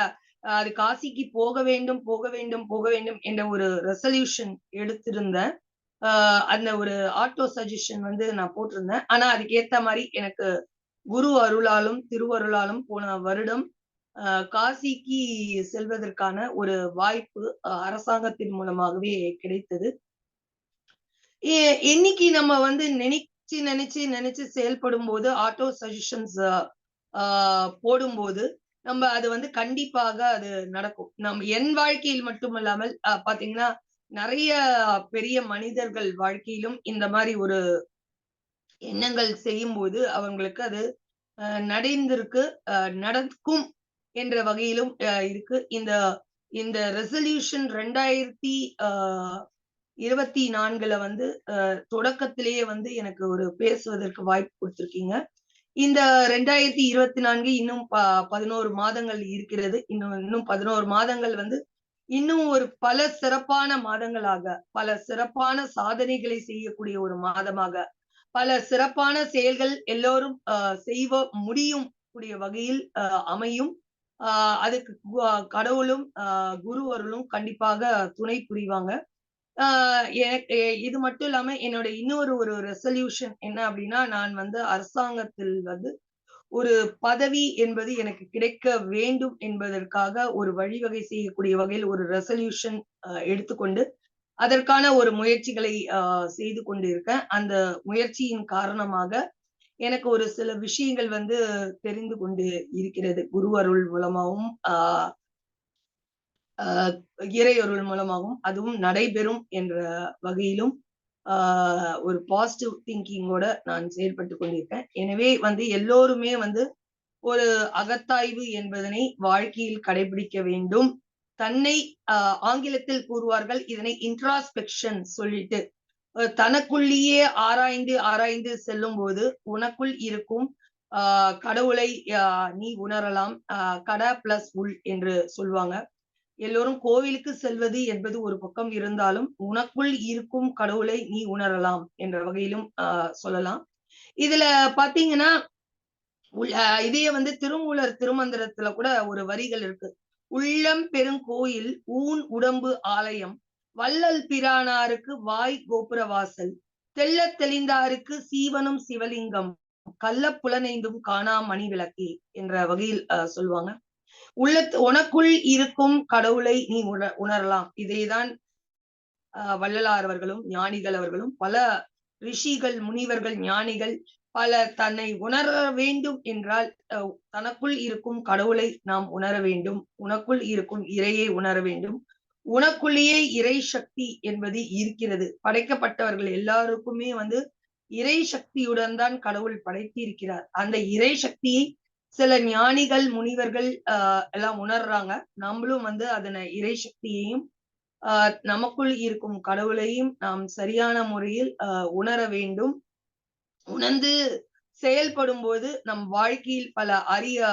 Speaker 3: அது காசிக்கு போக வேண்டும் போக வேண்டும் போக வேண்டும் என்ற ஒரு ரெசல்யூஷன் எடுத்திருந்தேன். அந்த ஒரு ஆட்டோ சஜஷன் வந்து நான் போட்டிருந்தேன். ஆனா அதுக்கு ஏத்த மாரி எனக்கு குரு அருளாலும், திருவருளாலும் போன வருடம் காசிக்கு செல்வதற்கான ஒரு வாய்ப்பு அரசாங்கத்தின் மூலமாகவே கிடைத்தது. எ என்னைக்கு நம்ம வந்து நினைச்சு செயல்படும்போது ஆட்டோ சஜஷன்ஸ் ஆ போடும்போது, நம்ம அது வந்து கண்டிப்பாக அது நடக்கும். என் வாழ்க்கையில் மட்டுமல்லாமல் பார்த்தீங்கன்னா, நெறைய பெரிய மனிதர்கள் வாழ்க்கையிலும் இந்த மாரி ஒரு எண்ணங்கள் செய்யும்போது, அவங்களுக்கு அது நடந்திருக்கு, நடக்கும் என்ற வகையிலும் இருக்கு. இந்த இந்த ரெசல்யூஷன் 2024ல வந்து தொடக்கத்திலேயே வந்து எனக்கு ஒரு பேசுவதற்கு வாய்ப்பு குடுத்திருக்கீங்க. இந்த 2024 இன்னும் 11 மாதங்கள் இருக்கிறது. இன்னும் 11 மாதங்கள் வந்து இன்னும் ஒரு பல சிறப்பான மாதங்களாக, பல சிறப்பான சாதனைகளை செய்யக்கூடிய ஒரு மாதமாக, பல சிறப்பான செயல்கள் எல்லோரும் முடியும் கூடிய வகையில் அமையும். அ அதுக்கு கடவுளும், குரு அருளும் கண்டிப்பாக துணை புரிவாங்க. ஆ எனக்கு இது மட்டும் இல்லாம என்னோட இன்னொரு ஒரு ரெசல்யூஷன் என்ன அப்டின்னா, நான் வந்து அரசாங்கத்தில் வந்து ஒரு பதவி என்பது எனக்கு கிடைக்க வேண்டும் என்பதற்காக ஒரு வழிவகை செய்யக்கூடிய வகையில் ஒரு ரெசல்யூஷன் எடுத்துக்கொண்டு, அதற்கான ஒரு முயற்சிகளை செய்து கொண்டிருக்கேன். அந்த முயற்சியின் காரணமாக எனக்கு ஒரு சில விஷயங்கள் வந்து தெரிந்து கொண்டு இருக்கிறது. குரு அருள் மூலமாவும், அ இறையருள் மூலமாகவும் அதுவும் நடைபெறும் என்ற வகையிலும், ஆ ஒரு பாசிட்டிவ் திங்கிங்கோட நான் செயல்பட்டுக் கொண்டிருக்கேன். எனவே வந்து எல்லோருமே வந்து ஒரு அகத்தாய்வு என்பதனை வாழ்க்கையில் கடைபிடிக்க வேண்டும். தன்னை ஆங்கிலத்தில் கூறுவார்கள் இதனை இன்ட்ராஸ்பெக்ஷன் சொல்லிட்டு, தனக்குள்ளேயே ஆராய்ந்து, ஆராய்ந்து செல்லும்போது, உனக்குள் இருக்கும் அ கடவுளை நீ உணரலாம். கட பிளஸ் உள் என்று சொல்வாங்க. எல்லோரும் கோவிலுக்கு செல்வது என்பது ஒரு பக்கம் இருந்தாலும், உனக்குள் இருக்கும் கடவுளை நீ உணரலாம் என்ற வகையிலும் சொல்லலாம். இதுல பார்த்தீங்கன்னா, இதையே வந்து திருமூலர் திருமந்திரத்துல கூட ஒரு வரிகள் இருக்கு. "உள்ளம் பெருங்கோயில் ஊன் உடம்பு ஆலயம், வள்ளல் பிரானாருக்கு வாய் கோபுர வாசல், தெள்ளத் தெளிந்தாருக்கு சீவனும் சிவலிங்கம், கள்ளப் புலனைந்தும் காணா மணி விளக்கே" என்ற வகையில் சொல்லுவாங்க. உனக்குள் இருக்கும் கடவுளை நீ உணரலாம். இதைதான் வள்ளலார் அவர்களும், ஞானிகள் அவர்களும், பல ரிஷிகள், முனிவர்கள், ஞானிகள் பல தன்னை உணர வேண்டும் என்றால், தனக்குள் இருக்கும் கடவுளை நாம் உணர வேண்டும். உனக்குள் இருக்கும் இறையை உணர வேண்டும். உனக்குள்ளேயே இறை சக்தி என்பது இருக்கிறது. படைக்கப்பட்டவர்கள் எல்லாருக்குமே வந்து இறை சக்தியுடன் தான் கடவுள் படைத்திருக்கிறார். அந்த இறை சக்தியை சில ஞானிகள், முனிவர்கள் எல்லாம் உணர்றாங்க. நம்மளும் வந்து அதன இறை சக்தியையும், நமக்குள் இருக்கும் கடவுளையும் நாம் சரியான முறையில் உணர வேண்டும். உணர்ந்து செயல்படும்போது நம் வாழ்க்கையில் பல அரிய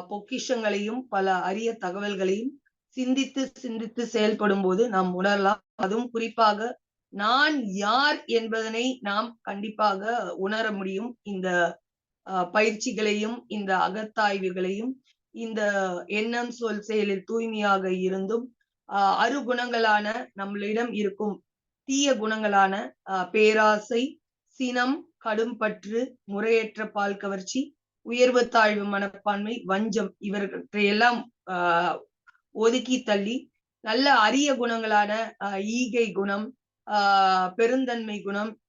Speaker 3: பொக்கிஷங்களையும், பல அரிய தகவல்களையும் சிந்தித்து, சிந்தித்து செயல்படும்போது நாம் உணரலாம். அதுவும் குறிப்பாக நான் யார் என்பதனை நாம் கண்டிப்பாக உணர முடியும். இந்த பயிற்சிகளையும், இந்த அகத்தாய்வுகளையும், இந்த எண்ணம், சொல், செயலில் தூய்மையாக இருந்தும், அருகுணங்களான நம்மளிடம் இருக்கும் தீய குணங்களான பேராசை, சினம், கடும்பற்று, முறையற்ற பால் கவர்ச்சி, உயர்வு தாழ்வு மனப்பான்மை, வஞ்சம் இவற்றையெல்லாம் ஒதுக்கி தள்ளி நல்ல அரிய குணங்களான ஈகை குணம், பெருந்தன்மை குணம்,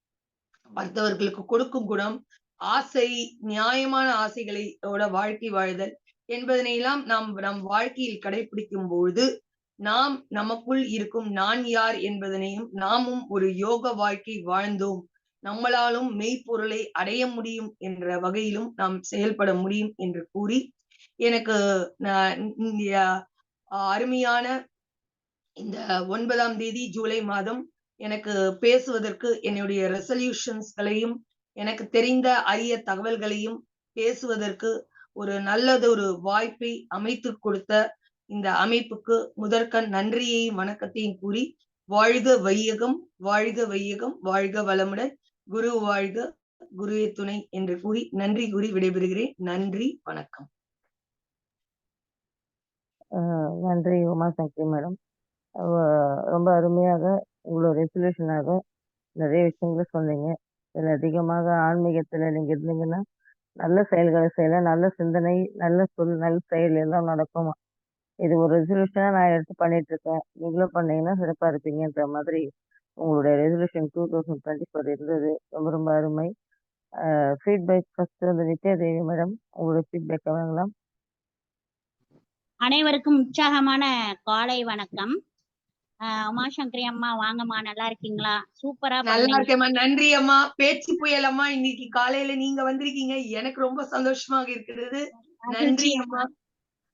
Speaker 3: மற்றவர்களுக்கு கொடுக்கும் குணம், ஆசை, நியாயமான ஆசைகளோட வாழ்க்கை வாழ்தல் என்பதனை எல்லாம் நாம் நம் வாழ்க்கையில் கடைபிடிக்கும் பொழுது, நாம் நமக்குள் இருக்கும் நான் யார் என்பதனையும், நாமும் ஒரு யோக வாழ்க்கை வாழ்ந்தோம், நம்மளாலும் மெய்ப்பொருளை அடைய முடியும் என்ற வகையிலும் நாம் செயல்பட முடியும் என்று கூறி, எனக்கு அருமையான இந்த 9ஆம் தேதி ஜூலை மாதம் எனக்கு பேசுவதற்கு என்னுடைய ரெசல்யூஷன்ஸ்களையும், எனக்கு தெரிந்த அரிய தகவல்களையும் பேசுவதற்கு ஒரு நல்லதொரு வாய்ப்பை அமைத்துக் கொடுத்த இந்த அமைப்புக்கு முதற்கண் நன்றியையும், வணக்கத்தையும் கூறி, வாழ்க வையகம், வாழ்க வையகம், வாழ்க வளமுடன், குரு வாழ்க, குருவே துணை என்று கூறி நன்றி கூறி விடைபெறுகிறேன். நன்றி, வணக்கம்.
Speaker 4: நன்றி உமா சங்கரி மேடம். ரொம்ப அருமையாக இவ்வளோ ரெசல்யூஷனாக நிறைய விஷயங்கள சொன்னீங்க. இதுல அதிகமாக ஆன்மீகத்துல நீங்க இருந்தீங்கன்னா, நல்ல செயல்கள செய்யலாம். நல்ல சிந்தனை, நல்ல சொல், நல்ல செயல் எல்லாம் நடக்குமாம். இது ஒரு ரெசல்யூஷனா நான் எடுத்து பண்ணிட்டுருக்கேன். நீங்களும் பண்ணீங்கன்னா சிறப்பா இருப்பீங்கன்ற மாதிரி உங்களுடைய ரெசல்யூஷன் 2024 இருந்தது. ரொம்ப ரொம்ப அருமை. ஃபீட்பேக் ஃபர்ஸ்ட் வந்து நித்யா தேவி மேடம். உங்களுடைய ஃபீட்பேக்க வாங்கலாம்.
Speaker 5: அனைவருக்கும் உற்சாகமான காலை வணக்கம். உமாசங்கரி அம்மா வாங்கம்மா, நல்லா இருக்கீங்களா? சூப்பரா
Speaker 3: நல்லா
Speaker 5: பண்ணீங்க.
Speaker 3: இருக்கேம்மா. நன்றி அம்மா. பேச்சு புயல் அம்மா, இன்னைக்கு காலையில நீங்க வந்திருக்கீங்க. எனக்கு ரொம்ப சந்தோஷமாக இருக்கிறது. நன்றி
Speaker 5: மகிழ்ச்சி.
Speaker 3: அம்மா.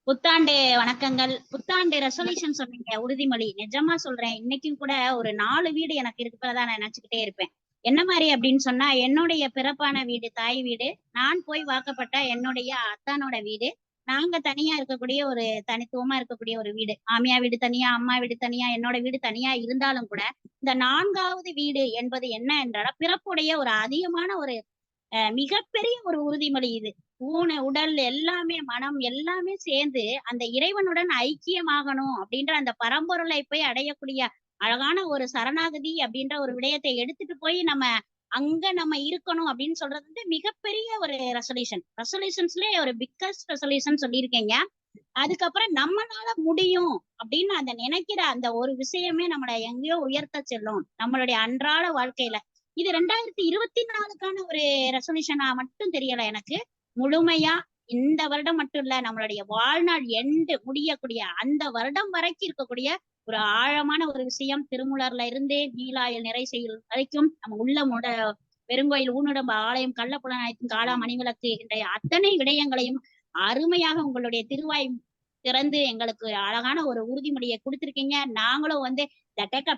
Speaker 5: புத்தாண்டு வணக்கங்கள். புத்தாண்டு ரெசல்யூஷன் சொன்னீங்க, உறுதிமொழி. நிஜமா சொல்றேன், இன்னைக்கும் கூட ஒரு 4 வீடு எனக்கு இருக்கிறதா நான் நினைச்சுக்கிட்டே இருப்பேன். என்ன மாதிரி அப்படின்னு சொன்னா, என்னுடைய பிறப்பான வீடு, தாய் வீடு, நான் போய் வாக்கப்பட்ட என்னுடைய அத்தானோட வீடு, நாங்க தனியா இருக்கக்கூடிய ஒரு தனித்துவமா இருக்கக்கூடிய ஒரு வீடு. மாமியா வீடு தனியா, அம்மா வீடு தனியா, என்னோட வீடு தனியா இருந்தாலும் கூட, இந்த 4வது வீடு என்பது என்ன என்றால், பிறப்புடைய ஒரு அதிகமான ஒரு மிகப்பெரிய ஒரு உறுதிமொழி இது. உடல் எல்லாமே, மனம் எல்லாமே சேர்ந்து அந்த இறைவனுடன் ஐக்கியமாகணும் அப்படின்ற அந்த பரம்பொருளை போய் அடையக்கூடிய அழகான ஒரு சரணாகதி அப்படின்ற ஒரு விடயத்தை எடுத்துட்டு போய் நம்ம இருக்கணும் அப்படின்னு சொல்றது வந்து மிகப்பெரிய ஒரு ரெசல்யூஷன்ஸ்லயே ஒரு பிக்கஸ்ட் ரெசல்யூஷன் சொல்லியிருக்கீங்க. அதுக்கப்புறம் நம்மளால முடியும் அப்படின்னு அந்த நினைக்கிற அந்த ஒரு விஷயமே நம்மள எங்கேயோ உயர்த்த செல்லும் நம்மளுடைய அன்றாட வாழ்க்கையில. இது 2024க்கான ஒரு ரெசல்யூஷனா மட்டும் தெரியல எனக்கு. முழுமையா இந்த வருடம் மட்டும் இல்ல, நம்மளுடைய வாழ்நாள் முடியக்கூடிய அந்த வருடம் வரைக்கும் இருக்கக்கூடிய ஒரு ஆழமான ஒரு விஷயம். திருமூலர்ல இருந்து நீலாயில் நிறை செயல் வரைக்கும் நம்ம பெருங்கோயில், ஊனுடம்பு ஆலயம், கள்ளப்புலனாய்க்கும், காளா, மணிவிளக்கு என்ற அத்தனை விடயங்களையும் அருமையாக உங்களுடைய திருவாய் திறந்து எங்களுக்கு அழகான ஒரு உறுதிமொழியை கொடுத்திருக்கீங்க. நாங்களும் வந்து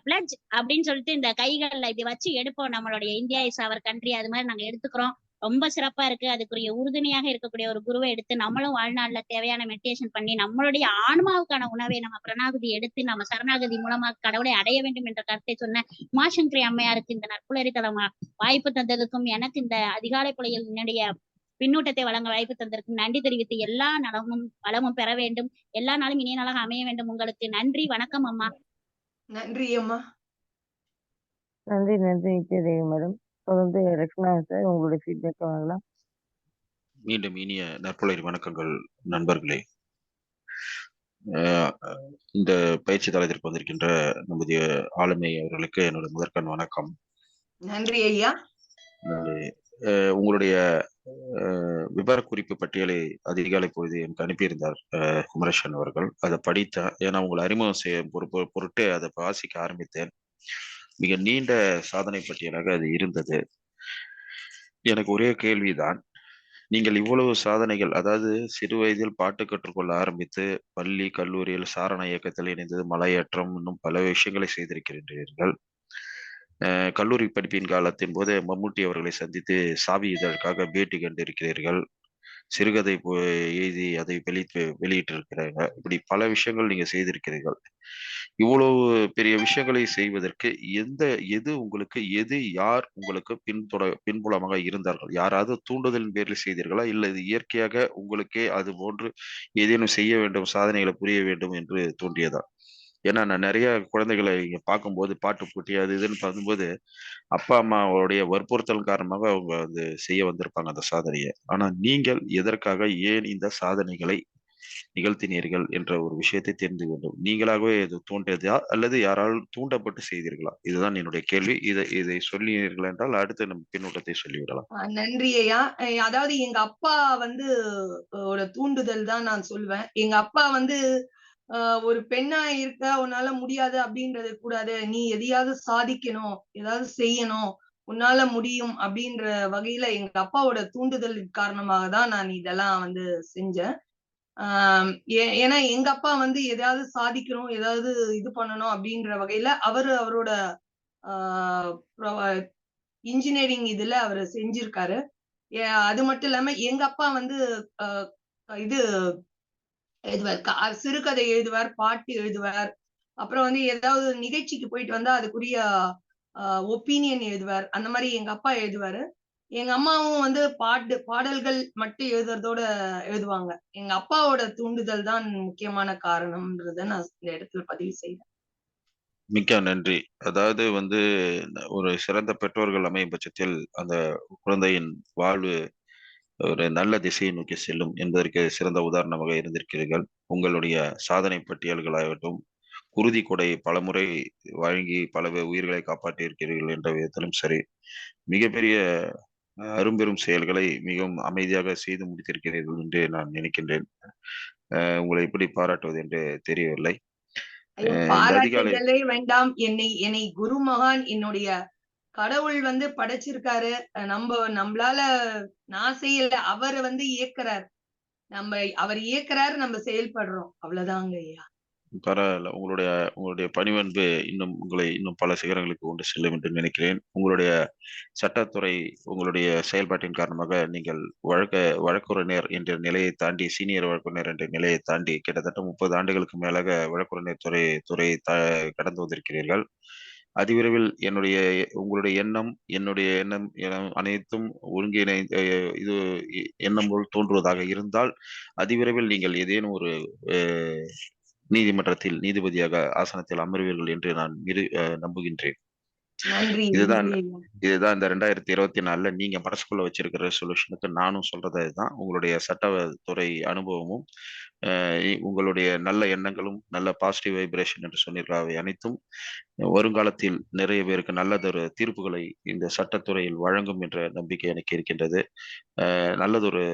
Speaker 5: பிளட்ஜ் அப்படின்னு சொல்லிட்டு இந்த கைகள்ல இப்படி வச்சு எடுப்போம். நம்மளுடைய இந்தியா இஸ் அவர் கண்ட்ரி, அது மாதிரி நாங்க எடுத்துக்கிறோம். ரொம்ப சிறப்பா இருக்கு. அதுக்குரிய உறுதுணையாக இருக்கக்கூடிய ஒரு குருவை எடுத்து நம்மளும் வாழ்நாள்ல தேவையான மெடிடேஷன் பண்ணி நம்மளுடைய ஆன்மாவுக்கான உணவை நம்ம பிரணாகுதி எடுத்து நம்ம சரணாகதி மூலமா கடவுளை அடைய வேண்டும் என்ற கருத்தை சொன்ன உமாசங்கரி அம்மையாருக்கு இந்த நற்புலரி தளமா வாய்ப்பு தந்ததுக்கும், எனக்கு இந்த அதிகாலை பொழுதில் என்னுடைய பின்னூட்டத்தை வழங்க வாய்ப்பு தந்ததற்கும் நன்றி தெரிவித்து, எல்லா நலமும் வளமும் பெற வேண்டும், எல்லா நாளும் இனிய நாளாக அமைய வேண்டும். உங்களுக்கு நன்றி. வணக்கம் அம்மா.
Speaker 3: நன்றி அம்மா.
Speaker 4: நன்றி, நன்றி நித்யா தேவி மேடம். தொடர்ந்து ரக்ஷனா சார் உங்களுடைய ஃபீட்பேக்க வாங்கலாம்.
Speaker 6: மீண்டும் இனிய நற்புலரி வணக்கங்கள் நண்பர்களே. அஹ் இந்த பயிற்சி தளத்திற்கு வந்திருக்கின்ற நம்முடைய ஆளுமை அவர்களுக்கு என்னோட முதற்கண் வணக்கம்.
Speaker 3: நன்றி ஐயா.
Speaker 6: உங்களுடைய விவரக்குறிப்பு பட்டியலை அதிகாலை பொழுது எனக்கு அனுப்பியிருந்தார் குமரேசன் அவர்கள். அதை படித்தேன். ஏன்னா உங்களை அறிமுகம் செய்ய பொருட்டு அதை வாசிக்க ஆரம்பித்தேன். மிக நீண்ட சாதனை பட்டியலாக அது இருந்தது. எனக்கு ஒரே கேள்விதான், நீங்கள் இவ்வளவு சாதனைகள், அதாவது சிறு வயதில் பாட்டு கற்றுக்கொள்ள ஆரம்பித்து பள்ளி கல்லூரியில் சாரண இயக்கத்தில் இணைந்தது, மலையேற்றம், இன்னும் பல விஷயங்களை செய்திருக்கின்றீர்கள். கல்லூரி படிப்பின் காலத்தின் போது மம்முட்டி அவர்களை சந்தித்து சாவி இதழுக்காக பேட்டி கண்டிருக்கிறீர்கள். சிறுகதை எழுதி அதை வெளியிட்டிருக்கிறாங்க. இப்படி பல விஷயங்கள் நீங்க செய்திருக்கிறீர்கள். இவ்வளவு பெரிய விஷயங்களை செய்வதற்கு யார் உங்களுக்கு பின்புலமாக இருந்தார்கள்? யாராவது தூண்டுதலின் பேரில் செய்தீர்களா, இல்லை இது இயற்கையாக உங்களுக்கே அது போன்று ஏதேனும் செய்ய வேண்டும், சாதனைகளை புரிய வேண்டும் என்று தோன்றியதா? ஏன்னா நான் நிறைய குழந்தைகளை இங்க பார்க்கும்போது பாட்டு போட்டி அது இதுன்னு பார்க்கும்போது அப்பா அம்மாவுடைய வற்புறுத்தல் காரணமாக அவங்க வந்து செய்ய வந்திருப்பாங்க அந்த சாதனையை. ஆனா நீங்கள் எதற்காக, ஏன் இந்த சாதனைகளை நிகழ்த்தினீர்கள் என்ற ஒரு விஷயத்தை தெரிந்து வேண்டும். நீங்களாகவே இது தோன்றியதா அல்லது யாரால் தூண்டப்பட்டு செய்தீர்களா? இதுதான் என்னுடைய கேள்வி. இதை சொன்னீர்கள் என்றால் அடுத்து நம்ம பின்னூட்டத்தை சொல்லிவிடலாம்.
Speaker 3: நன்றி ஐயா. அதாவது எங்க அப்பா வந்து தூண்டுதல் தான் நான் சொல்வேன். எங்க அப்பா வந்து ஒரு பெண்ணா இருக்க உன்னால முடியாது அப்படின்றது கூடாது. நீ எதையாவது சாதிக்கணும், ஏதாவது செய்யணும், உன்னால முடியும் அப்படின்ற வகையில எங்க அப்பாவோட தூண்டுதல் காரணமாக தான் நான் இதெல்லாம் வந்து செஞ்சேன். ஏன்னா எங்க அப்பா வந்து எதையாவது சாதிக்கணும், ஏதாவது இது பண்ணணும் அப்படின்ற வகையில அவரோட இன்ஜினியரிங் இதுல அவரு செஞ்சிருக்காரு. அது மட்டும் இல்லாம எங்க அப்பா வந்து இது எழுதுவார். சிறுகதை எழுதுவார், பாட்டு எழுதுவார். அப்புறம் வந்து ஏதாவது நிகழ்ச்சிக்கு போயிட்டு வந்தா அதுக்குரிய ஒப்பீனியன் எழுதுவார். அந்த மாதிரி எங்க அப்பா எழுதுவாரு. எங்க அம்மாவும் வந்து பாடல்கள் மட்டும் எழுதுறதோட எழுதுவாங்க. எங்க அப்பாவோட தூண்டுதல் தான் முக்கியமான காரணம்ன்றத நான் இந்த இடத்துல பதிவு செய்றேன்.
Speaker 6: மிக்க நன்றி. அதாவது வந்து ஒரு சிறந்த பெற்றோர்கள் அமையும் பட்சத்தில் அந்த குழந்தையின் வாழ்வு ஒரு நல்ல திசையை நோக்கி செல்லும் என்பதற்கு சிறந்த உதாரணமாக இருந்திருக்கிறீர்கள். உங்களுடைய சாதனை பட்டியல்களாகட்டும், குருதி கொடை பலமுறை வழங்கி பல உயிர்களை காப்பாற்றி இருக்கிறீர்கள் என்ற விதத்திலும் சரி, மிகப்பெரிய அரும்பெரும் செயல்களை மிகவும் அமைதியாக செய்து முடித்திருக்கிறீர்கள் என்று நான் நினைக்கின்றேன். உங்களை எப்படி பாராட்டுவது என்று தெரியவில்லை.
Speaker 3: ஐயோ,
Speaker 6: இந்த அதிகாலை
Speaker 3: பாராட்டுதலே வேண்டாம். என்னை குருமகான் என்னுடைய கடவுள் வந்து படைச்சிருக்காரு. நம்மளால நான் செய்யல. அவரு வந்து இயக்குறார். அவர் இயக்குறாரு, நம்ம செயல்படுறோம். அவ்வளவுதாங்க ஐயா.
Speaker 6: பரவாயில்ல. உங்களுடைய உங்களுடைய பணிவன்பு உங்களை இன்னும் பல சிகரங்களுக்கு கொண்டு செல்லும் என்று நினைக்கிறேன். உங்களுடைய சட்டத்துறை உங்களுடைய செயல்பாட்டின் காரணமாக நீங்கள் வழக்குரைஞர் என்ற நிலையை தாண்டி, சீனியர் வழக்குரைஞர் என்ற நிலையை தாண்டி கிட்டத்தட்ட 30 ஆண்டுகளுக்கு மேலாக வழக்குரைஞர் துறையை கடந்து வந்திருக்கிறீர்கள். அதிவிரைவில் உங்களுடைய என்னுடைய எண்ணம் அனைத்தும் ஒருங்கிணை இது எண்ணம் போல் தோன்றுவதாக இருந்தால் அதிவிரைவில் நீங்கள் ஏதேனும் ஒரு நீதிமன்றத்தில் நீதிபதியாக ஆசனத்தில் அமர்வீர்கள் என்று நான் நம்புகின்றேன்.
Speaker 3: நன்றி.
Speaker 6: இதுதான்
Speaker 3: நன்றி ஐயா.
Speaker 6: இதுதான் இந்த 2024 நீங்க மனசுக்குள்ள வச்சிருக்கிற ரெசல்யூஷனுக்கு நானும் சொல்றது இதுதான். உங்களுடைய சட்டத்துறை அனுபவமும் உங்களுடைய நல்ல எண்ணங்களும் நல்ல பாசிட்டிவ் வைப்ரேஷன் என்று சொன்னீர்கள். அவை அனைத்தும் வருங்காலத்தில் நிறைய பேருக்கு நல்லதொரு தீர்ப்புகளை இந்த சட்டத்துறையில் வழங்கும் என்ற நம்பிக்கை எனக்கு இருக்கின்றது. நல்லதொரு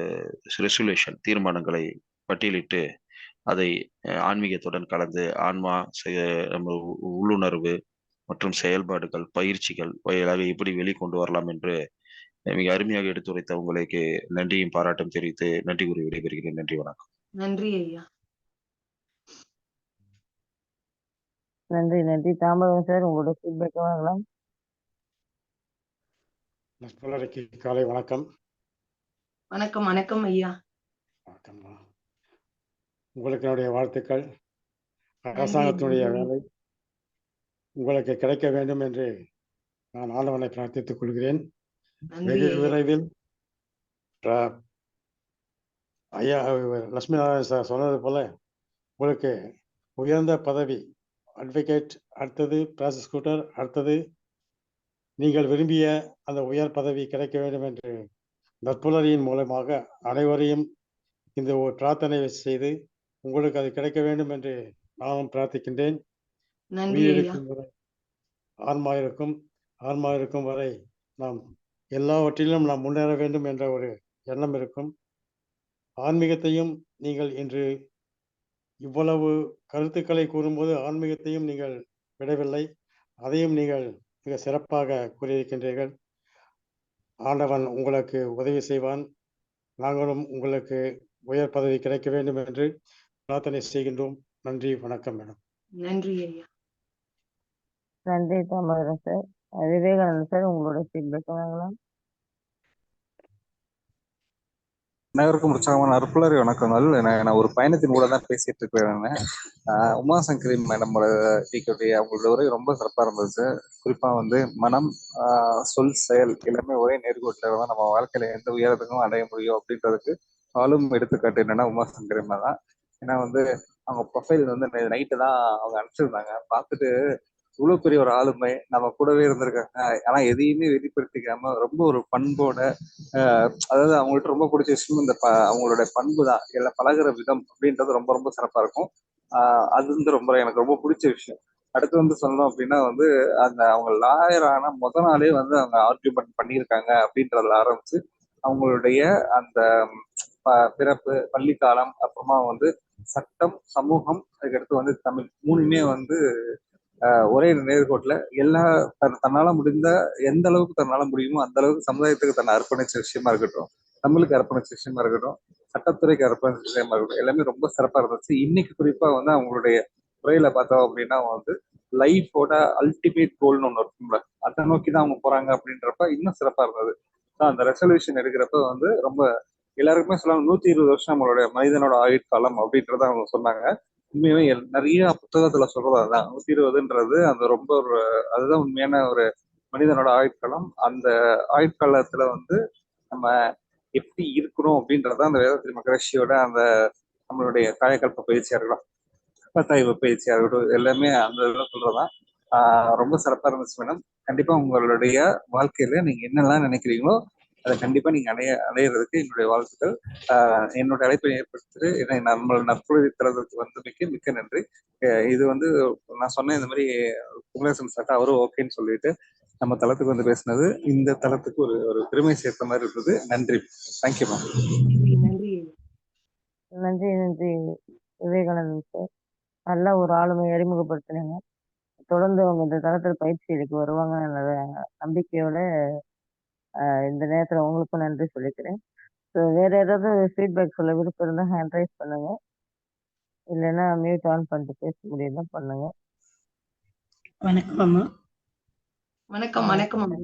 Speaker 6: ரெசல்யூஷன் தீர்மானங்களை பட்டியலிட்டு அதை ஆன்மீகத்துடன் கலந்து ஆன்மா நம்ம உள்ளுணர்வு மற்றும் செயல்பாடுகள், பயிற்சிகள் வாயிலாக எப்படி வெளிக்கொண்டு வரலாம் என்று மிக அருமையாக எடுத்துரைத்த உங்களுக்கு நன்றியும் பாராட்டும் தெரிவித்து நன்றி கூறி விடைபெறுகிறேன். நன்றி, வணக்கம்.
Speaker 3: நன்றி ஐயா.
Speaker 4: நன்றி, நன்றி. தாமதம் சார், உங்களோட ஃபீட்பேக் வாங்கலாம்.
Speaker 7: நட்புலருக்கு காலை வணக்கம்.
Speaker 3: வணக்கம். வணக்கம் ஐயா.
Speaker 7: வணக்கம்மா. உங்களுக்கு என்னுடைய வாழ்த்துக்கள். அரசாங்கத்தினுடைய வேலை உங்களுக்கு கிடைக்க வேண்டும் என்று நான் ஆண்டவனை பிரார்த்தித்துக் கொள்கிறேன். வெகு விரைவில் ஐயா லட்சுமி நாராயணன் சார் சொன்னது போல உங்களுக்கு உயர்ந்த பதவி, அட்வொகேட், அடுத்தது ப்ராசிக்யூட்டர், அடுத்தது நீங்கள் விரும்பிய அந்த உயர் பதவி கிடைக்க வேண்டும் என்று நட்புலரியின் மூலமாக அனைவரையும் இந்த ஒரு பிரார்த்தனை செய்து உங்களுக்கு அது கிடைக்க வேண்டும் என்று நானும் பிரார்த்திக்கின்றேன். உயிரிருக்கும் வரை ஆன்மா இருக்கும் வரை நாம் எல்லாவற்றிலும் நாம் முன்னேற வேண்டும் என்ற ஒரு எண்ணம் இருக்கும். ஆன்மீகத்தையும் நீங்கள் இன்று இவ்வளவு கருத்துக்களை கூறும்போது ஆன்மீகத்தையும் நீங்கள் விடவில்லை, அதையும் நீங்கள் மிக சிறப்பாக கூறியிருக்கின்றீர்கள். ஆண்டவன் உங்களுக்கு உதவி செய்வான். நாங்களும் உங்களுக்கு உயர் பதவி கிடைக்க வேண்டும் என்று பிரார்த்தனை செய்கின்றோம். நன்றி, வணக்கம் மேடம்.
Speaker 3: நன்றி ஐயா.
Speaker 4: நன்றி தாமதம் சார். விவேகானந்தன் சார், உங்களோட ஃபீட்பேக் வாங்கலாம்.
Speaker 8: அனைவருக்கும் உற்சாகமான அற்புதரி வணக்கங்கள். நான் ஒரு பயணத்தின் கூட தான் பேசிட்டு இருக்கிறேன். உமாசங்கரி மேடமோட அவங்களோட உரை ரொம்ப சிறப்பா இருந்தது. குறிப்பா வந்து மனம், சொல், செயல் எல்லாமே ஒரே நேர்கோட்டில் தான் நம்ம வாழ்க்கையில எந்த உயரத்துக்கும் அடைய முடியும் அப்படின்றதுக்கு ஆளும் எடுத்துக்காட்டு என்னன்னா உமாசங்கரி தான். ஏன்னா வந்து அவங்க ப்ரொஃபைல் வந்து நைட்டு தான் அவங்க அனுப்பிச்சிருந்தாங்க. பார்த்துட்டு இவ்வளவு பெரிய ஒரு ஆளுமை நம்ம கூடவே இருந்திருக்காங்க. ஆனா எதையுமே வெளிப்படுத்திக்காம ரொம்ப ஒரு பண்போட, அதாவது அவங்கள்ட்ட ரொம்ப பிடிச்ச விஷயம் இந்த அவங்களோட பண்பு தான், எல்லாம் பழகுற விதம் அப்படின்றது ரொம்ப ரொம்ப சிறப்பா இருக்கும். அது வந்து ரொம்ப எனக்கு ரொம்ப பிடிச்ச விஷயம். அடுத்து வந்து சொல்லணும் அப்படின்னா வந்து அந்த அவங்க லாயர் ஆன நாளே வந்து அவங்க ஆர்கியூமெண்ட் பண்ணியிருக்காங்க அப்படின்றதுல ஆரம்பிச்சு அவங்களுடைய அந்த பிறப்பு, பள்ளிக்காலம், அப்புறமா வந்து சட்டம், சமூகம், அதுக்கடுத்து வந்து தமிழ், மூணுமே வந்து ஒரே நேர்கோட்டில் எல்லா தன்னால முடிந்த எந்த அளவுக்கு தன்னால முடியுமோ அந்த அளவுக்கு சமுதாயத்துக்கு தன்னை அர்ப்பணிச்ச விஷயமா இருக்கட்டும், தமிழுக்கு அர்ப்பணிச்ச விஷயமா இருக்கட்டும், சட்டத்துறைக்கு அர்ப்பணிச்ச விஷயமா இருக்கட்டும், எல்லாமே ரொம்ப சிறப்பா இருந்துச்சு. இன்னைக்கு குறிப்பா வந்து அவங்களுடைய துறையில பார்த்தோம் அப்படின்னா வந்து லைஃபோட அல்டிமேட் கோல்னு ஒன்று இருக்கும்ல, அதை நோக்கி தான் அவங்க போறாங்க அப்படின்றப்ப இன்னும் சிறப்பா இருந்தது. அந்த ரெசல்யூஷன் எடுக்கிறப்ப வந்து ரொம்ப எல்லாருக்குமே சொல்லுவாங்க 120 வருஷம் நம்மளுடைய மனிதனோட ஆயுட்காலம் அப்படின்றத அவங்க சொன்னாங்க. உண்மையுமே நிறைய புத்தகத்துல சொல்றது அதுதான். 120ன்றது அந்த ரொம்ப ஒரு அதுதான் உண்மையான ஒரு மனிதனோட ஆயுட்காலம். அந்த ஆயுட்காலத்துல வந்து நம்ம எப்படி இருக்கணும் அப்படின்றத அந்த வேதாத்திரி மகரிஷியோட அந்த நம்மளுடைய காயக்கல்ப பயிற்சியா இருக்கட்டும், பத்தாய்வு பயிற்சியா இருக்கட்டும், எல்லாமே அந்த இதெல்லாம் சொல்றதுதான். ரொம்ப சிறப்பா இருந்துச்சு மேடம். கண்டிப்பா உங்களுடைய வாழ்க்கையில நீங்க என்னெல்லாம் நினைக்கிறீங்களோ அதை கண்டிப்பா நீங்க அடையிறதுக்கு என்னுடைய வாழ்த்துக்கள். என்னோட அழைப்பை ஏற்படுத்தி என்னை நம்மளோட நற்பொழுது தரதுக்கு வந்தமைக்கு மிக்க நன்றி. இது நான் சொன்னேன் இந்த மாதிரி குமரேசன் சார்ட்ட அவரும் ஓகேன்னு சொல்லிட்டு நம்ம தளத்துக்கு வந்து பேசினது இந்த தளத்துக்கு ஒரு ஒரு பெருமை சேர்த்த மாதிரி இருந்தது. நன்றி. Thank you ma'am.
Speaker 3: நன்றி.
Speaker 4: நன்றி நன்றி விவேகானந்தன் சார். நல்ல ஒரு ஆளுமை அறிமுகப்படுத்தினீங்க. தொடர்ந்து அவங்க இந்த தளத்தில் பயிற்சி எடுக்க வருவாங்க நம்பிக்கையோட இந்த நேரத்தில் உங்களுக்கும் நன்றி சொல்லிக்கிறேன். ஸோ வேற ஏதாவது ஃபீட்பேக் சொல்ல விருப்பம் இருந்தால் ஹேண்ட் ரைஸ் பண்ணுங்க, இல்லைன்னா மியூட் ஆன் பண்ணிட்டு பேச முடியுதா பண்ணுங்க.
Speaker 9: வணக்கம் அம்மா.
Speaker 3: வணக்கம். வணக்கம் அம்மா.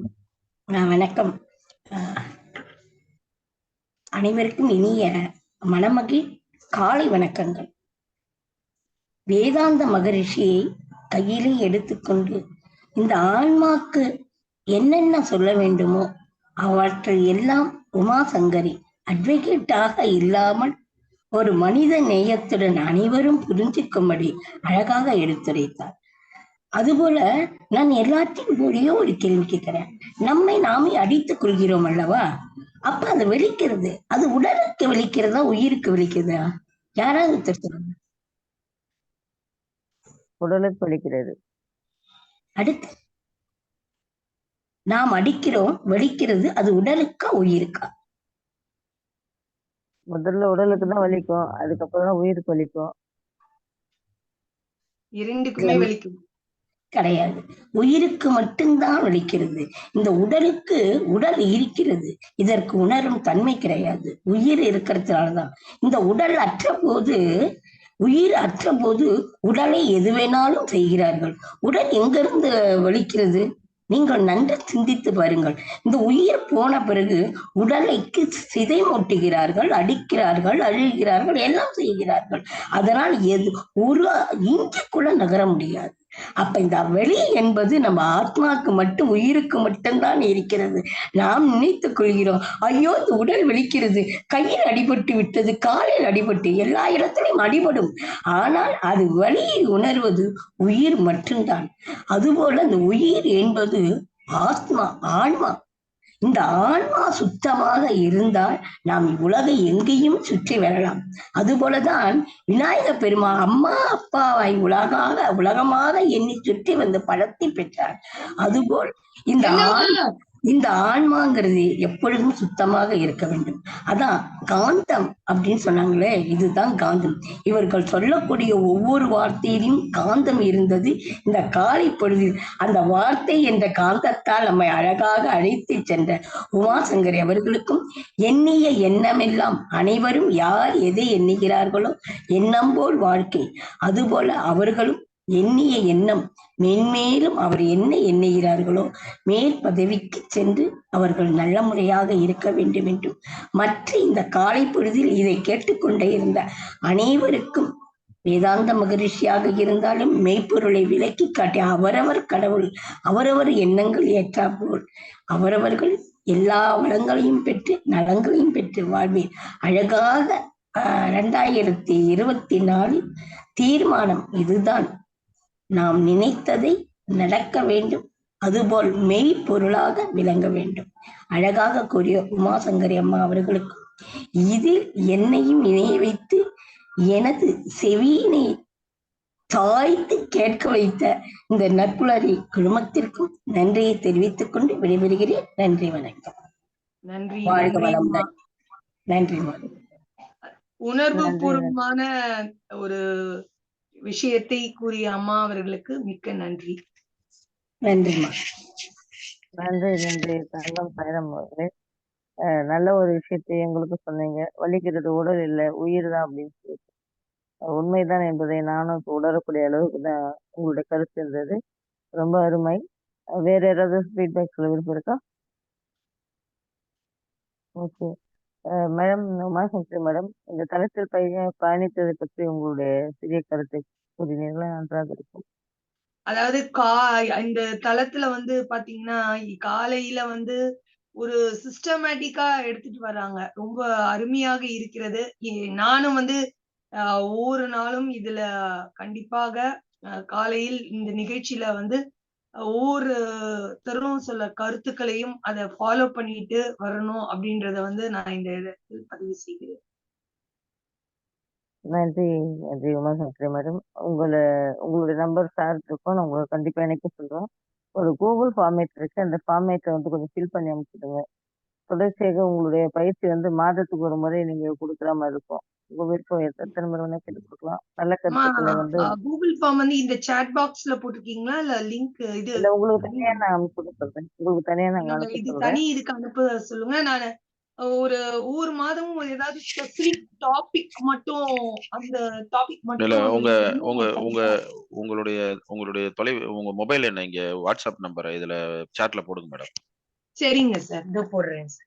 Speaker 9: வணக்கம். அனைவருக்கும் இனிய மனமகி காலை வணக்கங்கள். வேதாந்த மகரிஷியை கையிலே எடுத்துக்கொண்டு இந்த ஆன்மாக்கு என்னென்ன சொல்ல வேண்டுமோ அவற்றை எல்லாம் உமாசங்கரி அட்வொகேட்டாக இல்லாமல் ஒரு மனித நேயத்துடன் அனைவரும் புரிஞ்சுக்கும்படி அழகாக எடுத்துரைத்தார். அதுபோல நான் எல்லாத்தையும் போலயே ஒரு கேள்வி கேட்கிறேன். நம்மை நாமே அடித்துக் கொள்கிறோம் அல்லவா? அப்ப அது வெளிக்கிறது, அது உடலுக்கு வெளிக்கிறதா உயிருக்கு வெளிக்கிறதா? யாராவது தெரிஞ்சுக்கணும்.
Speaker 4: உடலுக்கு வெளிக்கிறது.
Speaker 9: அடுத்து நாம் அடிக்கிறோம், வெளிக்கிறது, அது உடலுக்கா உயிருக்கா?
Speaker 4: முதல்ல உடலுக்கு தான் வலிக்கும், அதுக்கப்புறம் தான் உயிருக்கு வலிக்கும்.
Speaker 3: இரண்டுக்குமே வலிக்கும்
Speaker 9: கிடையாது, உயிருக்கு மட்டும்தான் வலிக்கிறது. இந்த உடலுக்கு உடல் இருக்கிறது, இதற்கு உணரும் தன்மை கிடையாது. உயிர் இருக்கிறதுனாலதான் இந்த உடல் அற்ற போது, உயிர் அற்ற போது உடலை எது வேணாலும் செய்கிறார்கள். உடல் எங்கிருந்து வலிக்கிறது? நீங்கள் நன்கு சிந்தித்து பாருங்கள். இந்த உயிர் போன பிறகு உடலைக்கு சிதை மூட்டுகிறார்கள், அடிக்கிறார்கள், அழுகிறார்கள், எல்லாம் செய்கிறார்கள். அதனால் ஒரு இஞ்சிக்குள்ள நகர முடியாது. அப்ப இந்த வெளி என்பது நம்ம ஆத்மாக்கு மட்டும், உயிருக்கு மட்டும்தான் இருக்கிறது. நாம் நினைத்துக் கொள்கிறோம், ஐயோ இந்த உடல் வெளிக்கிறது, கையில் அடிபட்டு விட்டது, காலில் அடிபட்டு, எல்லா இடத்திலையும் அடிபடும். ஆனால் அது வலியை உணர்வது உயிர் மட்டும்தான். அதுபோல அந்த உயிர் என்பது ஆத்மா, ஆன்மா. இந்த ஆன்மா சுத்தமாக இருந்தால் நாம் உலகை எங்கேயும் சுற்றி வரலாம். அதுபோலதான் விநாயக பெருமான் அம்மா அப்பாவை உலகமாக எண்ணி சுற்றி வந்து பழத்தை பெற்றார். அதுபோல் இந்த ஆன்மாங்கிறது எப்பொழுதும் சுத்தமாக இருக்க வேண்டும். அதான் காந்தம் அப்படின்னு சொன்னாங்களே, இதுதான் காந்தம். இவர்கள் சொல்லக்கூடிய ஒவ்வொரு வார்த்தையிலும் காந்தம் இருந்தது. இந்த காலை பொழுதில் அந்த வார்த்தை என்ற காந்தத்தால் நம்மை அழகாக அழைத்து சென்ற உமாசங்கரி அவர்களுக்கும், எண்ணிய எண்ணமெல்லாம் அனைவரும் யார் எதை எண்ணுகிறார்களோ எண்ணம் போல் வாழ்க்கை, அதுபோல அவர்களும் எண்ணிய எண்ணம் மென்மேலும் அவர் என்ன எண்ணுகிறார்களோ மேல் பதவிக்கு சென்று அவர்கள் நல்ல முறையாக இருக்க வேண்டும் என்றும், மற்ற இந்த காலை பொழுதில் இதை கேட்டுக்கொண்டே இருந்த அனைவருக்கும், வேதாந்த மகரிஷியாக இருந்தாலும் மெய்ப்பொருளை விளக்கி காட்டி அவரவர் கடவுள் அவரவர் எண்ணங்கள் ஏற்றாற்போல் அவரவர்கள் எல்லா வளங்களையும் பெற்று நலங்களையும் பெற்று வாழ்வேன். அழகாக 2024 தீர்மானம் இதுதான். நாம் நினைத்ததை நடக்க வேண்டும், அதுபோல் மெய்ப்பொருளாக விளங்க வேண்டும். அழகாக கூறிய உமாசங்கரி அம்மா அவர்களுக்கும், இதில் என்னையும் இணைய வைத்து எனது செவியினை தாய்த்து கேட்க வைத்த இந்த நற்புலரி குழுமத்திற்கும் நன்றியை தெரிவித்துக் கொண்டு விடைபெறுகிறேன். நன்றி, வணக்கம்.
Speaker 3: நன்றி.
Speaker 9: வாழ்க வளமுடன். நன்றி.
Speaker 3: உணர்வு பூர்வமான ஒரு விஷயத்தை கூறிய அம்மா அவர்களுக்கு மிக்க நன்றி.
Speaker 9: நன்றிமா.
Speaker 4: நன்றி நன்றி தங்கம் பயணம் அவர்களே. நல்ல ஒரு விஷயத்தை எங்களுக்கு சொன்னீங்க. வலிக்கிறது உடல் இல்லை, உயிர் தான் அப்படின்னு சொல்லிட்டு உண்மைதான் என்பதை நானும் இப்போ உணரக்கூடிய அளவுக்கு தான் உங்களுடைய கருத்து இருந்தது. ரொம்ப அருமை. வேற ஏதாவது ஃபீட்பேக் சொல்ல விருப்பம் இருக்கா? ஓகே மேடம், உமாசங்கரி மேடம், இந்த தளத்தில் பயணித்ததை பற்றி உங்களுடைய சிறிய கருத்தை கூறினீர்களா? நன்றாக இருக்கும்.
Speaker 3: அதாவது இந்த தளத்துல பாத்தீங்கன்னா காலையில ஒரு சிஸ்டமேட்டிக்கா எடுத்துட்டு வர்றாங்க. ரொம்ப அருமையாக இருக்கிறது. நானும் ஒவ்வொரு நாளும் இதுல கண்டிப்பாக காலையில் இந்த நிகழ்ச்சியில ஒவ்வொருத்தரும் சில கருத்துக்களையும் அதை ஃபாலோ பண்ணிட்டு வரணும் அப்படின்றத வந்து நான் இந்த இடத்தில் பதிவு செய்கிறேன்.
Speaker 4: நன்றி, நன்றி உமாசங்கரி மேடம். உங்களுடைய நம்பர் சார் இருக்கும். நான் உங்களுக்கு கண்டிப்பா இணைக்க சொல்றேன். ஒரு கூகுள் ஃபார்மேட் இருக்கு. அந்த ஃபார்மேட்டை வந்து கொஞ்சம் ஃபில் பண்ணி அனுப்பிச்சிடுங்க. தொடர்ச்சியாக உங்களுடைய பயிற்சி வந்து மாதத்துக்கு ஒரு முறை நீங்க கொடுக்குற மாதிரி இருக்கும். உங்க விருப்பம் எத்தனை முறை வேணா கேட்டு கொடுக்கலாம். நல்ல கருத்துக்களை வந்து
Speaker 3: கூகுள் ஃபார்ம் வந்து இந்த சாட் பாக்ஸ்ல போட்டிருக்கீங்களா இல்ல லிங்க் இது
Speaker 4: இல்ல உங்களுக்கு தனியா நான் அனுப்பி சொல்றேன். உங்களுக்கு தனியா நாங்க
Speaker 3: என்னோட
Speaker 4: அனுப்பி
Speaker 3: இது
Speaker 4: சொல்றேன்.
Speaker 3: தனி இதுக்கு அனுப்ப சொல்லுங்க. நான் ஒவ்வொரு மாதமும் ஏதாவது ஸ்பெசிபிக் டாபிக் மட்டும் அந்த டாபிக்
Speaker 6: இல்ல
Speaker 3: மட்டும்
Speaker 6: உங்க
Speaker 3: சொல்லணும்.
Speaker 6: உங்க உங்க
Speaker 3: கண்டிப்பா.
Speaker 6: உங்களுடைய உங்க மொபைல் என்ன இங்க வாட்ஸ்அப் நம்பரை இதுல சாட்ல போடுங்க மேடம்.
Speaker 3: சரிங்க சார், இதோ போடுறேன் சார்.